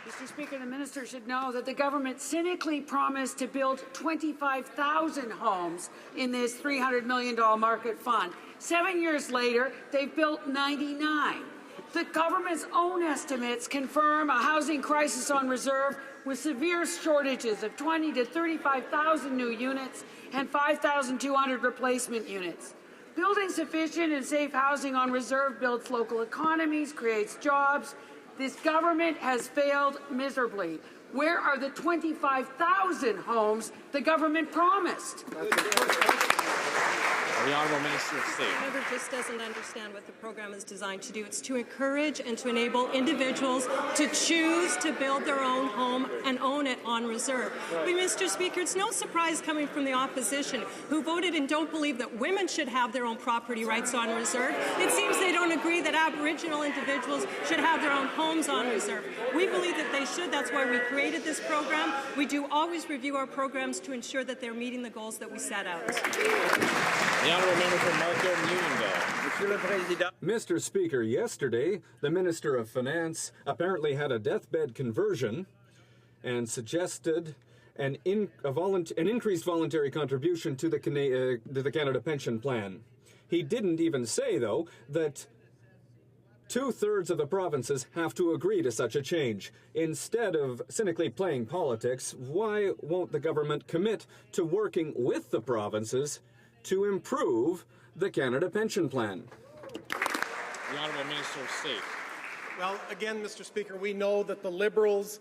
Mr. Speaker, the minister should know that the government cynically promised to build 25,000 homes in this $300 million market fund. 7 years later, they've built 99. The government's own estimates confirm a housing crisis on reserve with severe shortages of 20 to 35,000 new units and 5,200 replacement units. Building sufficient and safe housing on reserve builds local economies, creates jobs. This government has failed miserably. Where are the 25,000 homes the government promised? The Honourable Minister of State. The member just doesn't understand what the program is designed to do. It's to encourage and to enable individuals to choose to build their own home and own it on reserve. But, Mr. Speaker, it's no surprise coming from the opposition, who voted and don't believe that women should have their own property rights on reserve. It seems they don't agree that Aboriginal individuals should have their own homes on reserve. We believe that they should. That's why we created this program. We do always review our programs to ensure that they're meeting the goals that we set out. The Honourable Member for Markham-Unionville. Mr. Speaker, yesterday, the Minister of Finance apparently had a deathbed conversion and suggested an increased voluntary contribution to the Canada Pension Plan. He didn't even say, though, that 2/3 of the provinces have to agree to such a change. Instead of cynically playing politics, why won't the government commit to working with the provinces to improve the Canada Pension Plan? The Honourable Minister of State. Well, again, Mr. Speaker, we know that the Liberals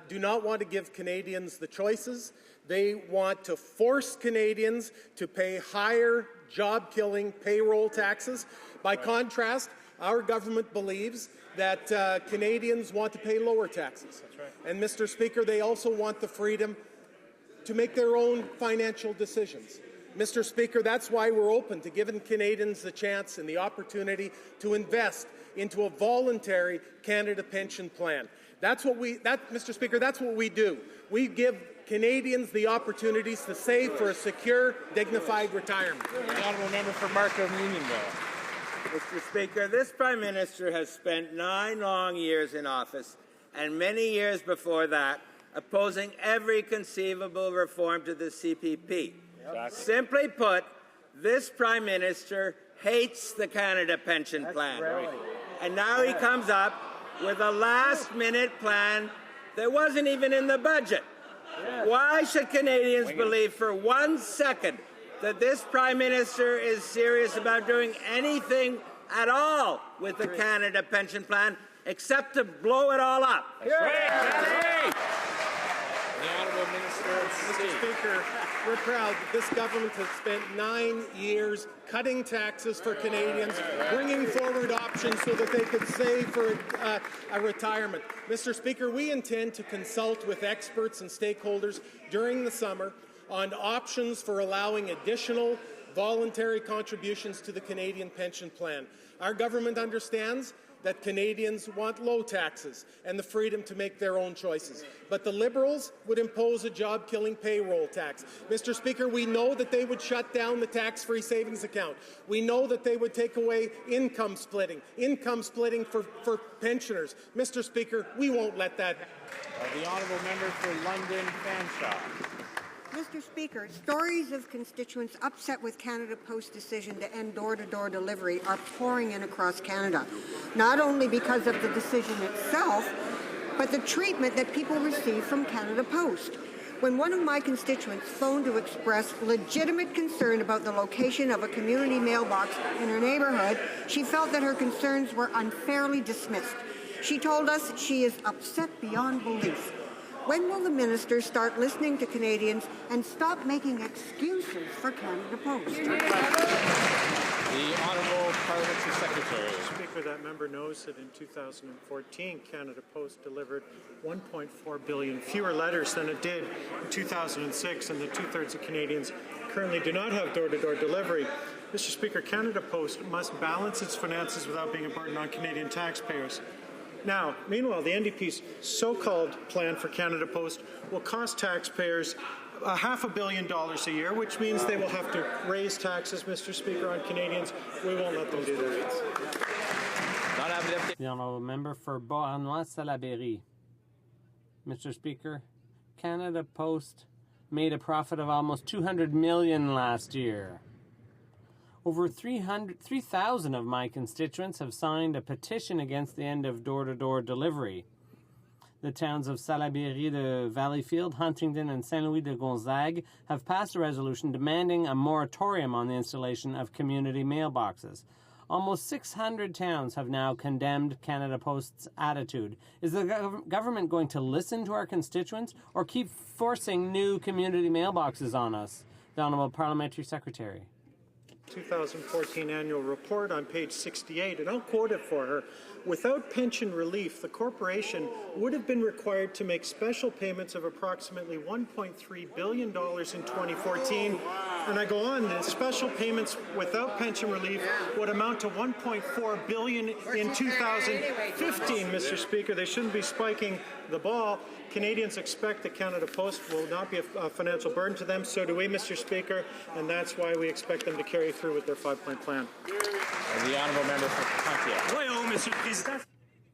do not want to give Canadians the choices. They want to force Canadians to pay higher job-killing payroll taxes. By contrast, our government believes that Canadians want to pay lower taxes. That's right. And, Mr. Speaker, they also want the freedom to make their own financial decisions. Mr. Speaker, that's why we're open to giving Canadians the chance and the opportunity to invest into a voluntary Canada Pension Plan. Mr. Speaker, that's what we do. We give Canadians the opportunities to save for a secure, dignified retirement. The Honourable Member for Markham-Unionville. Mr. Speaker, this Prime Minister has spent 9 long years in office, and many years before that, opposing every conceivable reform to the CPP. Exactly. Simply put, this Prime Minister hates the Canada Pension Plan. Right. And now he comes up with a last-minute plan that wasn't even in the budget. Yeah. Why should Canadians believe for 1 second that this Prime Minister is serious about doing anything at all with the Canada Pension Plan except to blow it all up? That's right. The Honourable Minister of State. Mr. Speaker, we're proud that this government has spent 9 years cutting taxes for Canadians, bringing forward options so that they could save for a retirement. Mr. Speaker, we intend to consult with experts and stakeholders during the summer on options for allowing additional voluntary contributions to the Canadian Pension Plan. Our government understands that Canadians want low taxes and the freedom to make their own choices. But the Liberals would impose a job-killing payroll tax. Mr. Speaker, we know that they would shut down the tax-free savings account. We know that they would take away income splitting for pensioners. Mr. Speaker, we won't let that happen. The Honourable Member for London Fanshawe. Mr. Speaker, stories of constituents upset with Canada Post's decision to end door-to-door delivery are pouring in across Canada, not only because of the decision itself, but the treatment that people receive from Canada Post. When one of my constituents phoned to express legitimate concern about the location of a community mailbox in her neighbourhood, she felt that her concerns were unfairly dismissed. She told us she is upset beyond belief. When will the minister start listening to Canadians and stop making excuses for Canada Post? The Honourable Parliamentary Secretary. Speaker, that member knows that in 2014, Canada Post delivered 1.4 billion fewer letters than it did in 2006, and that 2/3 of Canadians currently do not have door-to-door delivery. Mr. Speaker, Canada Post must balance its finances without being a burden on Canadian taxpayers. Now, meanwhile, the NDP's so-called plan for Canada Post will cost taxpayers $500 million a year, which means they will have to raise taxes, Mr. Speaker, on Canadians. We won't let them do that. The Honourable Member for Beauharnois-Salaberry. Mr. Speaker, Canada Post made a profit of almost $200 million last year. Over 3,000 of my constituents have signed a petition against the end of door-to-door delivery. The towns of Salaberry de Valleyfield, Huntingdon, and Saint-Louis de Gonzague have passed a resolution demanding a moratorium on the installation of community mailboxes. Almost 600 towns have now condemned Canada Post's attitude. Is the government going to listen to our constituents or keep forcing new community mailboxes on us? The Honourable Parliamentary Secretary. 2014 annual report on page 68, and I'll quote it for her. Without pension relief, the corporation would have been required to make special payments of approximately $1.3 billion in 2014. And I go on, the special payments without pension relief would amount to $1.4 billion in 2015, Mr. Speaker. They shouldn't be spiking the ball. Canadians expect that Canada Post will not be a financial burden to them. So do we, Mr. Speaker, and that's why we expect them to carry through with their 5-point plan. The honourable member for Pontiac.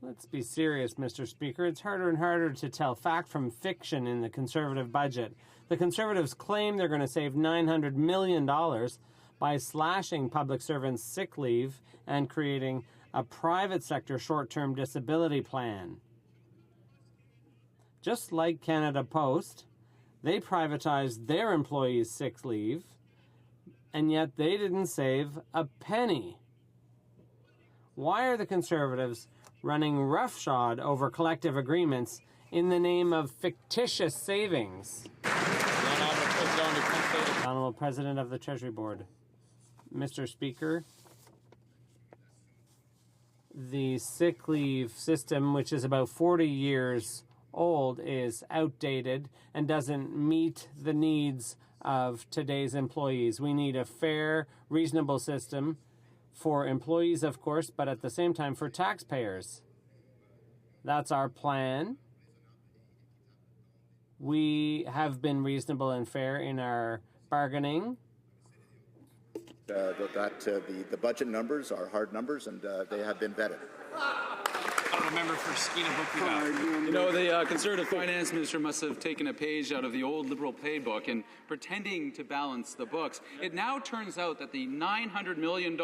Let's be serious, Mr. Speaker. It's harder and harder to tell fact from fiction in the Conservative budget. The Conservatives claim they're going to save $900 million by slashing public servants' sick leave and creating a private sector short-term disability plan. Just like Canada Post, they privatized their employees' sick leave, and yet they didn't save a penny. Why are the Conservatives running roughshod over collective agreements in the name of fictitious savings? Honourable President of the Treasury Board. Mr. Speaker, the sick leave system, which is about 40 years old, is outdated and doesn't meet the needs of today's employees. We need a fair, reasonable system for employees, of course, but at the same time for taxpayers. That's our plan. We have been reasonable and fair in our bargaining. The budget numbers are hard numbers, and they have been vetted. Member for Skeena Book. You know, the Conservative Finance Minister must have taken a page out of the old Liberal playbook and pretending to balance the books. It now turns out that the $900 million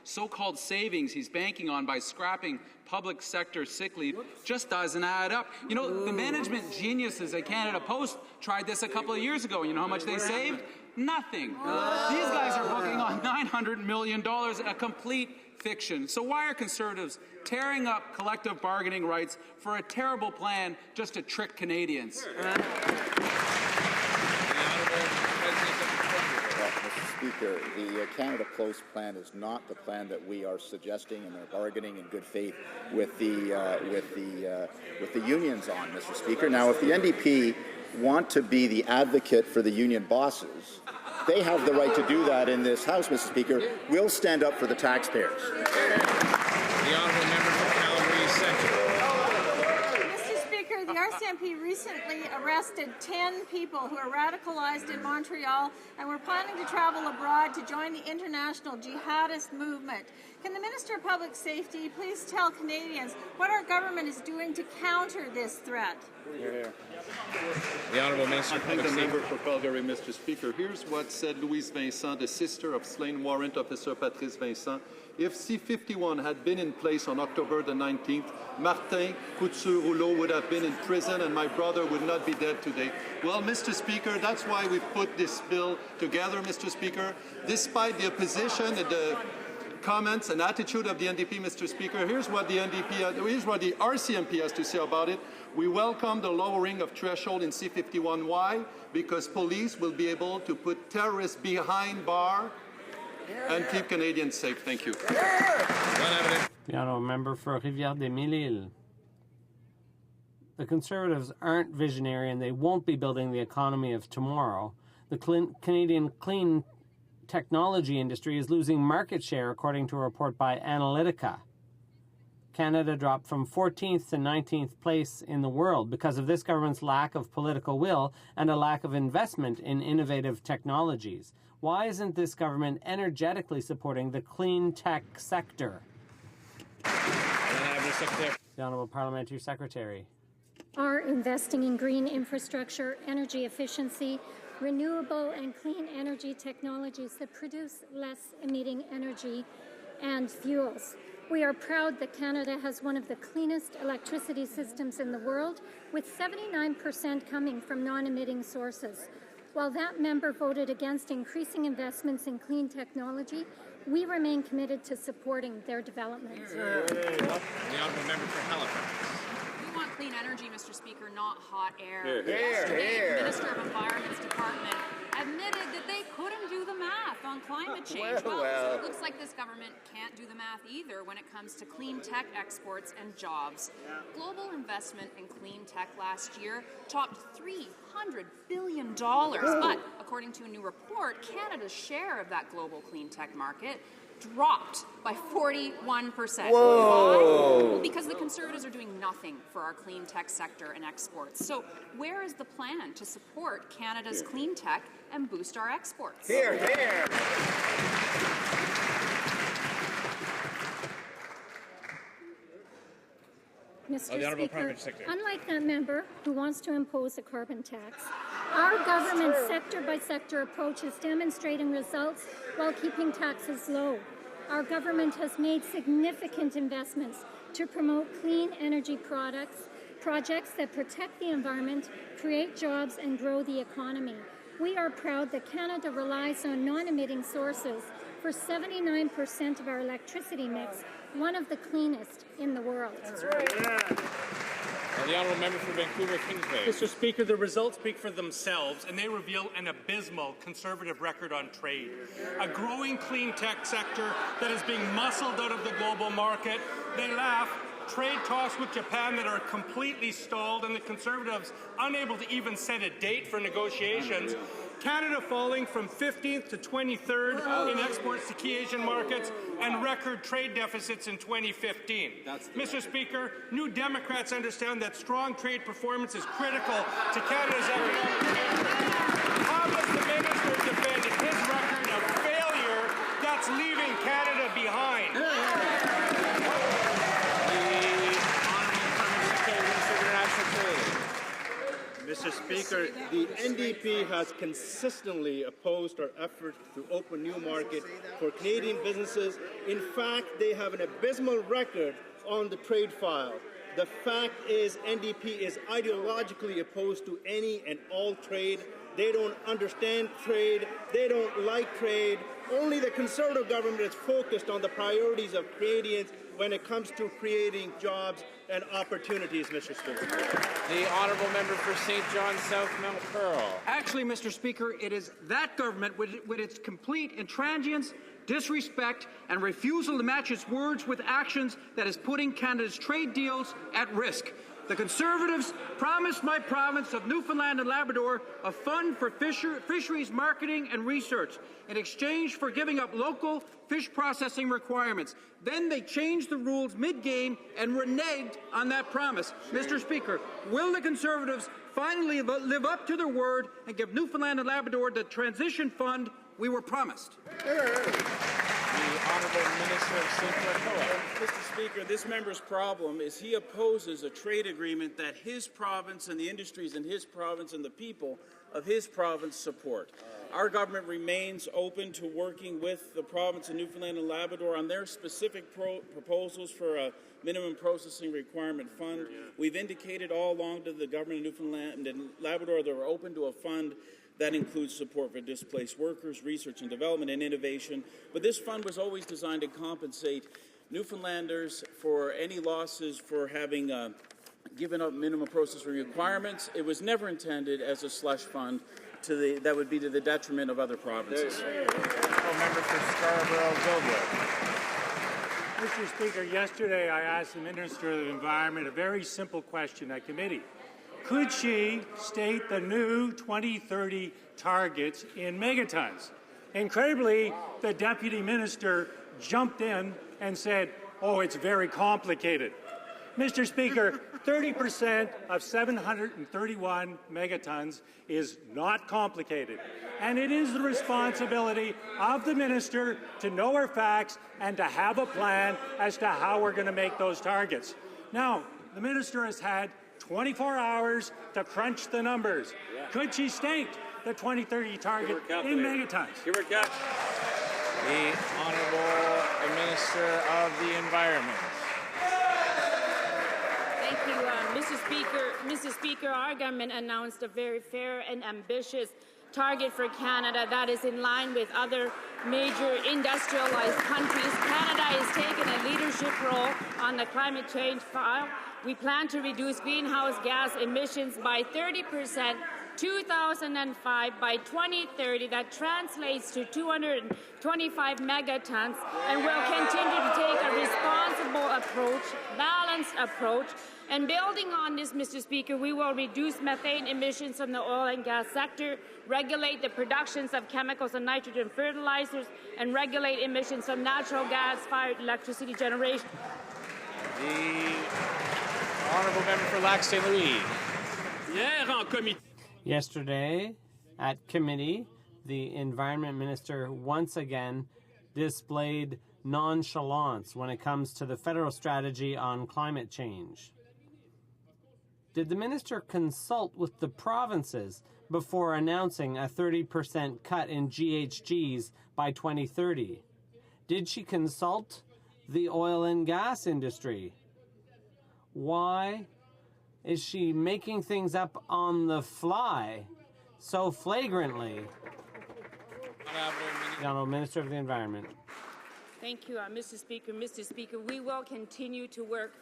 so-called savings he's banking on by scrapping public sector sick leave just doesn't add up. You know, the management geniuses at Canada Post tried this a couple of years ago. You know how much they saved? Nothing. These guys are booking on $900 million, a complete fiction. So why are Conservatives tearing up collective bargaining rights for a terrible plan just to trick Canadians? Mr. Speaker, the Canada Post plan is not the plan that we are suggesting, and they're bargaining in good faith with the unions on, Mr. Speaker. Now, if the NDP want to be the advocate for the union bosses, they have the right to do that in this House, Mr. Speaker. We'll stand up for the taxpayers. The honourable member for Calgary Centre. Mr. Speaker, the RCMP recently arrested 10 people who are radicalized in Montreal and were planning to travel abroad to join the international jihadist movement. Can the Minister of Public Safety please tell Canadians what our government is doing to counter this threat? The Honourable Minister. I thank the member for Calgary, Mr. Speaker. Here's what said Louise Vincent, the sister of slain Warrant Officer Patrice Vincent. If C-51 had been in place on October the 19th, Martin Couture-Rouleau would have been in prison and my brother would not be dead today. Well, Mr. Speaker, that's why we've put this bill together, Mr. Speaker. Despite the opposition and the comments and attitude of the NDP, Mr. Speaker, here's what the RCMP has to say about it. We welcome the lowering of threshold in C-51. Why? Because police will be able to put terrorists behind bar and keep Canadians safe. Thank you. The honourable member for Rivière-des-Mille-Îles. The Conservatives aren't visionary and they won't be building the economy of tomorrow. The Canadian clean technology industry is losing market share, according to a report by Analytica. Canada dropped from 14th to 19th place in the world because of this government's lack of political will and a lack of investment in innovative technologies. Why isn't this government energetically supporting the clean tech sector? The Honourable Parliamentary Secretary. Are investing in green infrastructure, energy efficiency, renewable and clean energy technologies that produce less emitting energy and fuels. We are proud that Canada has one of the cleanest electricity systems in the world, with 79% coming from non-emitting sources. While that member voted against increasing investments in clean technology, we remain committed to supporting their development. The honourable member for Halifax. We want clean energy, Mr. Speaker, not hot air. Yesterday, the Minister of Environment's department admitted that they couldn't do the math on climate climate change. Well, it looks like this government can't do the math either when it comes to clean tech exports and jobs. Global investment in clean tech last year topped $300 billion. But according to a new report, Canada's share of that global clean tech market dropped by 41%. Whoa. Why? Well, because the Conservatives are doing nothing for our clean tech sector and exports. So where is the plan to support Canada's clean tech and boost our exports? Here, here. Mr. Speaker, unlike that member who wants to impose a carbon tax, our government's sector-by-sector approach is demonstrating results while keeping taxes low. Our government has made significant investments to promote clean energy projects that protect the environment, create jobs, and grow the economy. We are proud that Canada relies on non-emitting sources for 79% of our electricity mix, one of the cleanest in the world. That's right. Yeah. The honourable member for Vancouver Kingsway. Mr. Speaker, the results speak for themselves, and they reveal an abysmal Conservative record on trade. A growing clean tech sector that is being muscled out of the global market. They laugh. Trade talks with Japan that are completely stalled, and the Conservatives unable to even set a date for negotiations. Canada falling from 15th to 23rd in exports to key Asian markets, and record trade deficits in 2015. Mr. Speaker, New Democrats understand that strong trade performance is critical to Canada's economic future. How does the minister defend his record of failure that's leaving Canada behind? Mr. Speaker, the NDP has consistently opposed our efforts to open new markets for Canadian businesses. In fact, they have an abysmal record on the trade file. The fact is, NDP is ideologically opposed to any and all trade. They don't understand trade. They don't like trade. Only the Conservative government is focused on the priorities of Canadians when it comes to creating jobs and opportunities, Mr. Speaker. The honourable member for St. John South Mount Pearl. Actually, Mr. Speaker, it is that government with its complete intransigence, disrespect, and refusal to match its words with actions that is putting Canada's trade deals at risk. The Conservatives promised my province of Newfoundland and Labrador a fund for fisheries marketing and research in exchange for giving up local fish processing requirements. Then they changed the rules mid-game and reneged on that promise. Mr. Speaker, will the Conservatives finally live up to their word and give Newfoundland and Labrador the transition fund we were promised? The Honourable Minister of St. Clair. Mr. Speaker, this member's problem is he opposes a trade agreement that his province and the industries in his province and the people of his province support. Our government remains open to working with the province of Newfoundland and Labrador on their specific proposals for a minimum processing requirement fund. We've indicated all along to the government of Newfoundland and Labrador that we're open to a fund that includes support for displaced workers, research and development, and innovation. But this fund was always designed to compensate Newfoundlanders for any losses for having given up minimum processing requirements. It was never intended as a slush fund that would be to the detriment of other provinces. Member for Scarborough-Guildwood. Mr. Speaker, yesterday I asked the Minister of the Environment a very simple question at committee. Could she state the new 2030 targets in megatons? Incredibly, the Deputy Minister jumped in and said, oh, it's very complicated. Mr. Speaker, 30% of 731 megatons is not complicated. And it is the responsibility of the Minister to know her facts and to have a plan as to how we're going to make those targets. Now, the Minister has had 24 hours to crunch the numbers. Yeah. Could she state the 2030 target in megatons? Give her cap. The Honourable Minister of the Environment. Thank you, Mr. Speaker. Mr. Speaker, our government announced a very fair and ambitious target for Canada that is in line with other major industrialized countries. Canada is taking a leadership role on the climate change file. We plan to reduce greenhouse gas emissions by 30% 2005. By 2030, that translates to 225 megatons, and will continue to take a responsible approach, balanced approach. And building on this, Mr. Speaker, we will reduce methane emissions from the oil and gas sector, regulate the productions of chemicals and nitrogen fertilizers, and regulate emissions from natural gas-fired electricity generation. The honourable member for Lac St. Louis. Yesterday, at committee, the Environment Minister once again displayed nonchalance when it comes to the federal strategy on climate change. Did the minister consult with the provinces before announcing a 30% cut in GHGs by 2030? Did she consult the oil and gas industry? Why is she making things up on the fly so flagrantly? The Honourable Minister of the Environment. Thank you, Mr. Speaker. Mr. Speaker, we will continue to work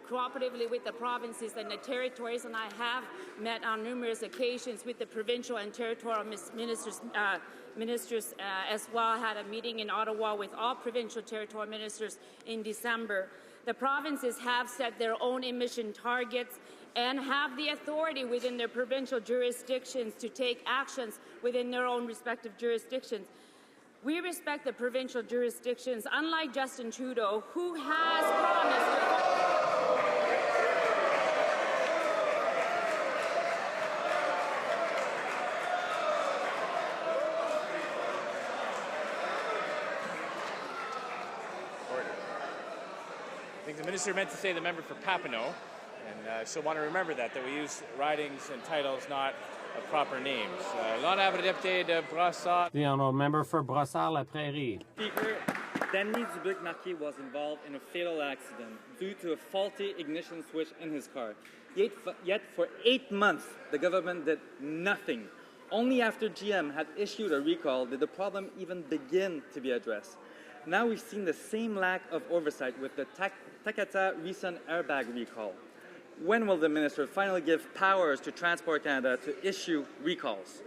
cooperatively with the provinces and the territories, and I have met on numerous occasions with the provincial and territorial ministers as well. I had a meeting in Ottawa with all provincial territorial ministers in December. The provinces have set their own emission targets and have the authority within their provincial jurisdictions to take actions within their own respective jurisdictions. We respect the provincial jurisdictions, unlike Justin Trudeau, who has promised. I think the minister meant to say the member for Papineau, and she'll want to remember that we use ridings and titles, not proper names. L'honorable député de Brossard. The honourable member for Brossard-la-Prairie. Speaker, Danny Dubuc-Marquis was involved in a fatal accident due to a faulty ignition switch in his car. Yet for 8 months, the government did nothing. Only after GM had issued a recall did the problem even begin to be addressed. Now we've seen the same lack of oversight with the Takata recent airbag recall. When will the minister finally give powers to Transport Canada to issue recalls?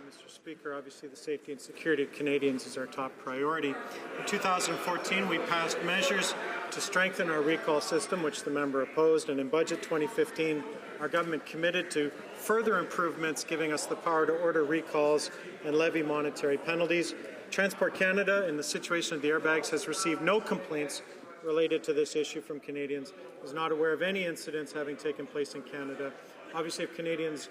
Mr. Speaker, obviously the safety and security of Canadians is our top priority. In 2014, we passed measures to strengthen our recall system, which the member opposed, and in Budget 2015, our government committed to further improvements, giving us the power to order recalls and levy monetary penalties. Transport Canada, in the situation of the airbags, has received no complaints related to this issue from Canadians, is not aware of any incidents having taken place in Canada. Obviously, if Canadians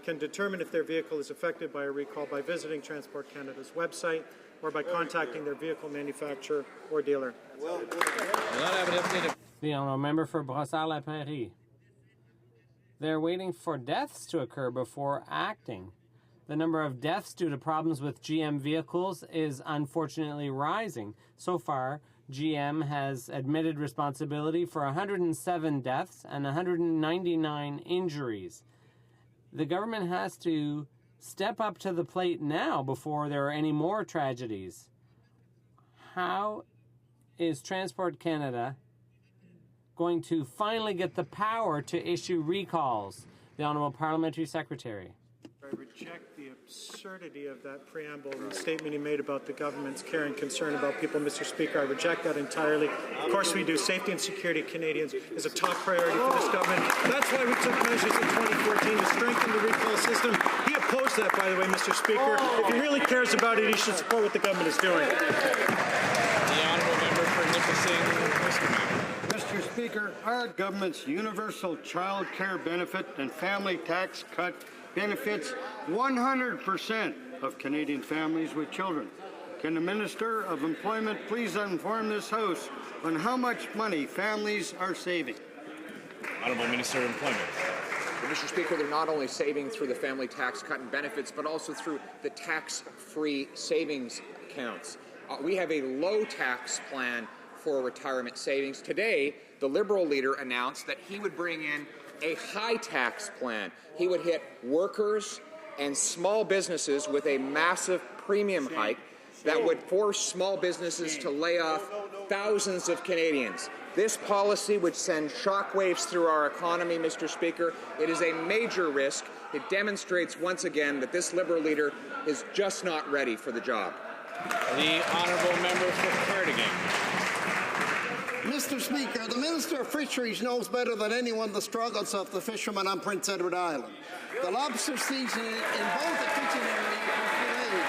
can determine if their vehicle is affected by a recall by visiting Transport Canada's website or by contacting their vehicle manufacturer or dealer. The honourable member for Brossard-la-Prairie. They're waiting for deaths to occur before acting. The number of deaths due to problems with GM vehicles is unfortunately rising. So far, GM has admitted responsibility for 107 deaths and 199 injuries. The government has to step up to the plate now before there are any more tragedies. How is Transport Canada going to finally get the power to issue recalls? The Honourable Parliamentary Secretary. I reject the absurdity of that preamble and the statement he made about the government's care and concern about people, Mr. Speaker. I reject that entirely. Of course we do. Safety and security of Canadians is a top priority for this government. That's why we took measures in 2014 to strengthen the recall system. He opposed that, by the way, Mr. Speaker. If he really cares about it, he should support what the government is doing. The honourable member for Nipissing. Mr. Speaker, our government's universal child care benefit and family tax cut benefits 100% of Canadian families with children. Can the Minister of Employment please inform this House on how much money families are saving? Honourable Minister of Employment. Well, Mr. Speaker, they're not only saving through the family tax cut and benefits, but also through the tax-free savings accounts. We have a low-tax plan for retirement savings. Today, the Liberal leader announced that he would bring in a high-tax plan. He would hit workers and small businesses with a massive premium hike that would force small businesses to lay off thousands of Canadians. This policy would send shockwaves through our economy, Mr. Speaker. It is a major risk. It demonstrates once again that this Liberal leader is just not ready for the job. The honourable member for Cardigan. Mr. Speaker, the Minister of Fisheries knows better than anyone the struggles of the fishermen on Prince Edward Island. The lobster season in both the fishing areas was delayed.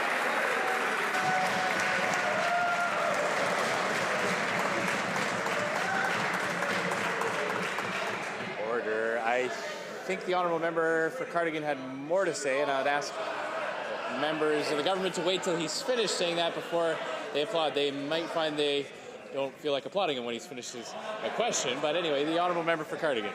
Order. I think the honourable member for Cardigan had more to say, and I'd ask members of the government to wait till he's finished saying that before they applaud. They might find they don't feel like applauding him when he's finished his question. But anyway, the honourable member for Cardigan.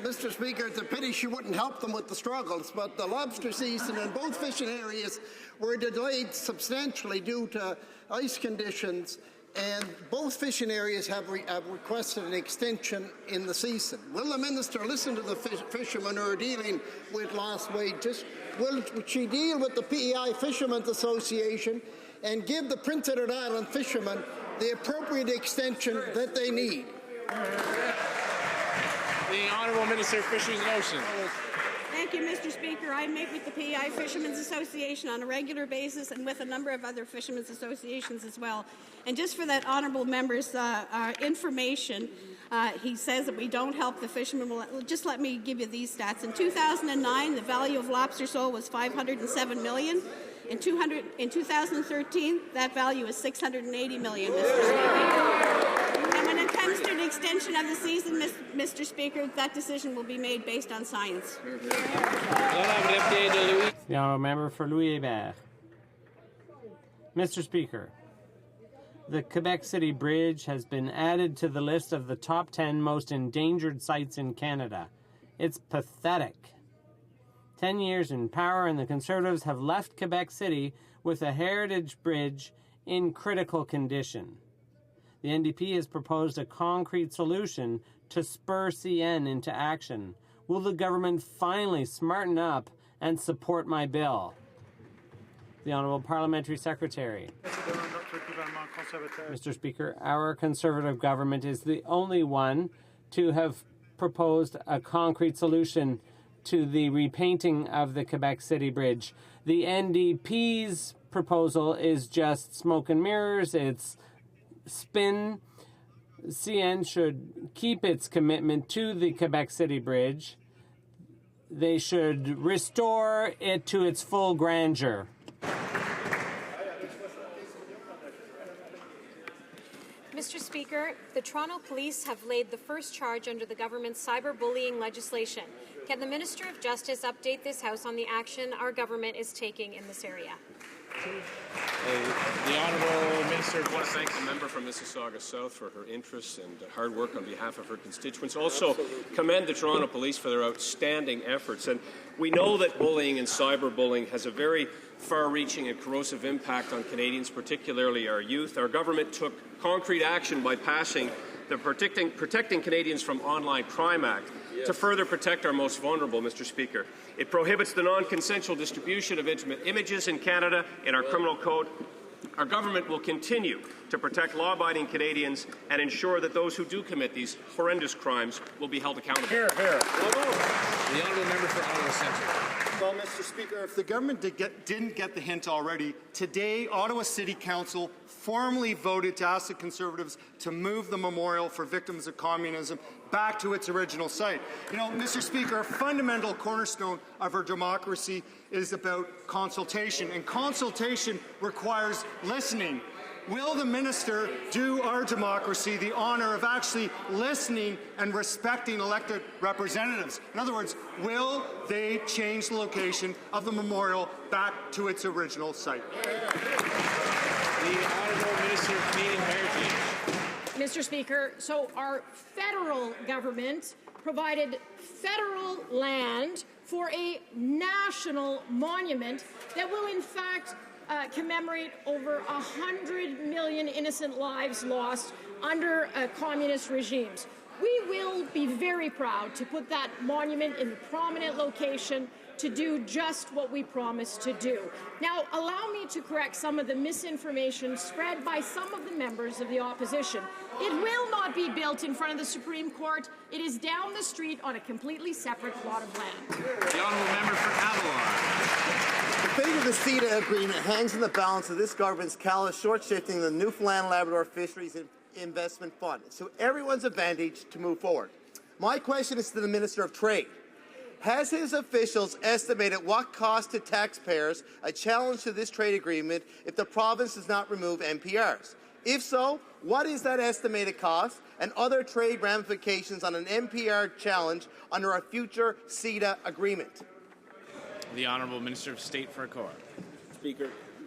Mr. Speaker, it's a pity she wouldn't help them with the struggles, but the lobster season in both fishing areas were delayed substantially due to ice conditions, and both fishing areas have requested an extension in the season. Will the minister listen to the fishermen who are dealing with lost wages? Will she deal with the PEI Fishermen's Association and give the Prince Edward Island fishermen the appropriate extension that they need? The Honourable Minister of Fisheries and Oceans. Thank you, Mr. Speaker. I meet with the PEI Fishermen's Association on a regular basis and with a number of other fishermen's associations as well. And just for that honourable member's information, he says that we don't help the fishermen. Well, just let me give you these stats. In 2009, the value of lobster sole was $507 million. In 2013, that value is $680 million, Mr. Speaker. And when it comes to an extension of the season, Mr. Speaker, that decision will be made based on science. The honourable member for Louis Hébert. Mr. Speaker, the Quebec City Bridge has been added to the list of the top 10 most endangered sites in Canada. It's pathetic. 10 years in power, and the Conservatives have left Quebec City with a heritage bridge in critical condition. The NDP has proposed a concrete solution to spur CN into action. Will the government finally smarten up and support my bill? The Honourable Parliamentary Secretary. Mr. Speaker, our Conservative government is the only one to have proposed a concrete solution to the repainting of the Quebec City Bridge. The NDP's proposal is just smoke and mirrors. It's spin. CN should keep its commitment to the Quebec City Bridge. They should restore it to its full grandeur. Mr. Speaker, the Toronto Police have laid the first charge under the government's cyberbullying legislation. Can the Minister of Justice update this House on the action our government is taking in this area? The Honourable Minister of I want to Justice. thank the member from Mississauga South for her interest and hard work on behalf of her constituents. Also commend the Toronto Police for their outstanding efforts. And we know that bullying and cyberbullying has a very far-reaching and corrosive impact on Canadians, particularly our youth. Our government took concrete action by passing the Protecting Canadians from Online Crime Act to further protect our most vulnerable, Mr. Speaker. It prohibits the non-consensual distribution of intimate images in Canada in our criminal code. Our government will continue to protect law-abiding Canadians and ensure that those who do commit these horrendous crimes will be held accountable. Here. The Honourable Member for Ottawa Centre. Well, Mr. Speaker, if the government didn't get the hint already, today Ottawa City Council formally voted to ask the Conservatives to move the memorial for victims of communism back to its original site. You know, Mr. Speaker, a fundamental cornerstone of our democracy is about consultation, and consultation requires listening. Will the minister do our democracy the honour of actually listening and respecting elected representatives? In other words, will they change the location of the memorial back to its original site? The Honourable Minister of Canadian Heritage. Mr. Speaker, so our federal government provided federal land for a national monument that will in fact commemorate over 100 million innocent lives lost under communist regimes. We will be very proud to put that monument in a prominent location to do just what we promised to do. Now, allow me to correct some of the misinformation spread by some of the members of the opposition. It will not be built in front of the Supreme Court. It is down the street on a completely separate plot of land. The honourable member for Avalon. The fate of the CETA agreement hangs in the balance of this government's callous short-shifting the Newfoundland Labrador Fisheries Investment Fund. It's to everyone's advantage to move forward. My question is to the Minister of Trade. Has his officials estimated what cost to taxpayers a challenge to this trade agreement if the province does not remove NPRs? If so, what is that estimated cost and other trade ramifications on an NPR challenge under a future CETA agreement? The Honourable Minister of State for Ecoa.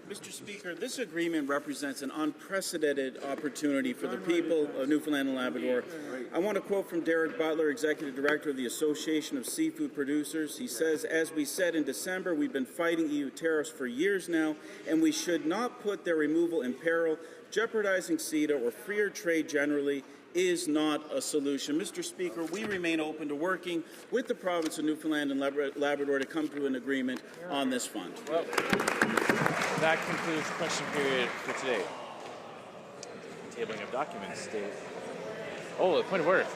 Mr. Speaker, this agreement represents an unprecedented opportunity for the people of Newfoundland and Labrador. I want to quote from Derek Butler, Executive Director of the Association of Seafood Producers. He says, "As we said in December, we've been fighting EU tariffs for years now, and we should not put their removal in peril. Jeopardizing CETA or freer trade generally is not a solution." Mr. Speaker, we remain open to working with the province of Newfoundland and Labrador to come to an agreement on this fund. Well, that concludes the question period for today. Tabling of documents. Oh, a point of order.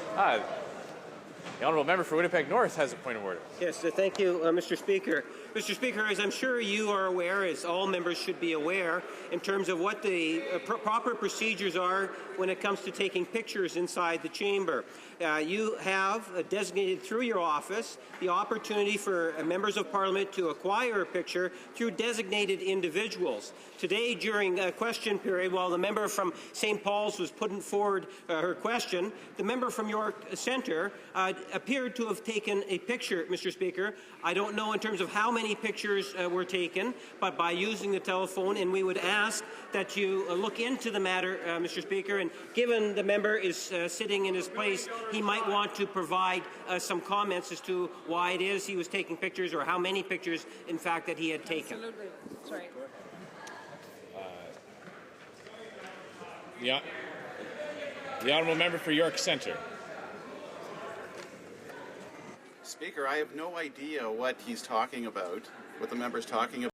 The Honourable Member for Winnipeg North has a point of order. Yes, thank you, Mr. Speaker. Mr. Speaker, as I'm sure you are aware, as all members should be aware, in terms of what the proper procedures are when it comes to taking pictures inside the chamber. You have designated through your office the opportunity for members of Parliament to acquire a picture through designated individuals. Today, during a question period, while the member from St. Paul's was putting forward her question, the member from York Centre appeared to have taken a picture, Mr. Speaker. I don't know in terms of how many pictures were taken, but by using the telephone, and we would ask that you look into the matter, Mr. Speaker, and given the member is sitting in his place, he might want to provide some comments as to why it is he was taking pictures or how many pictures, in fact, that he had taken. Absolutely. That's right. The Honourable Member for York Centre. Speaker, I have no idea what he's talking about, what the member's talking about.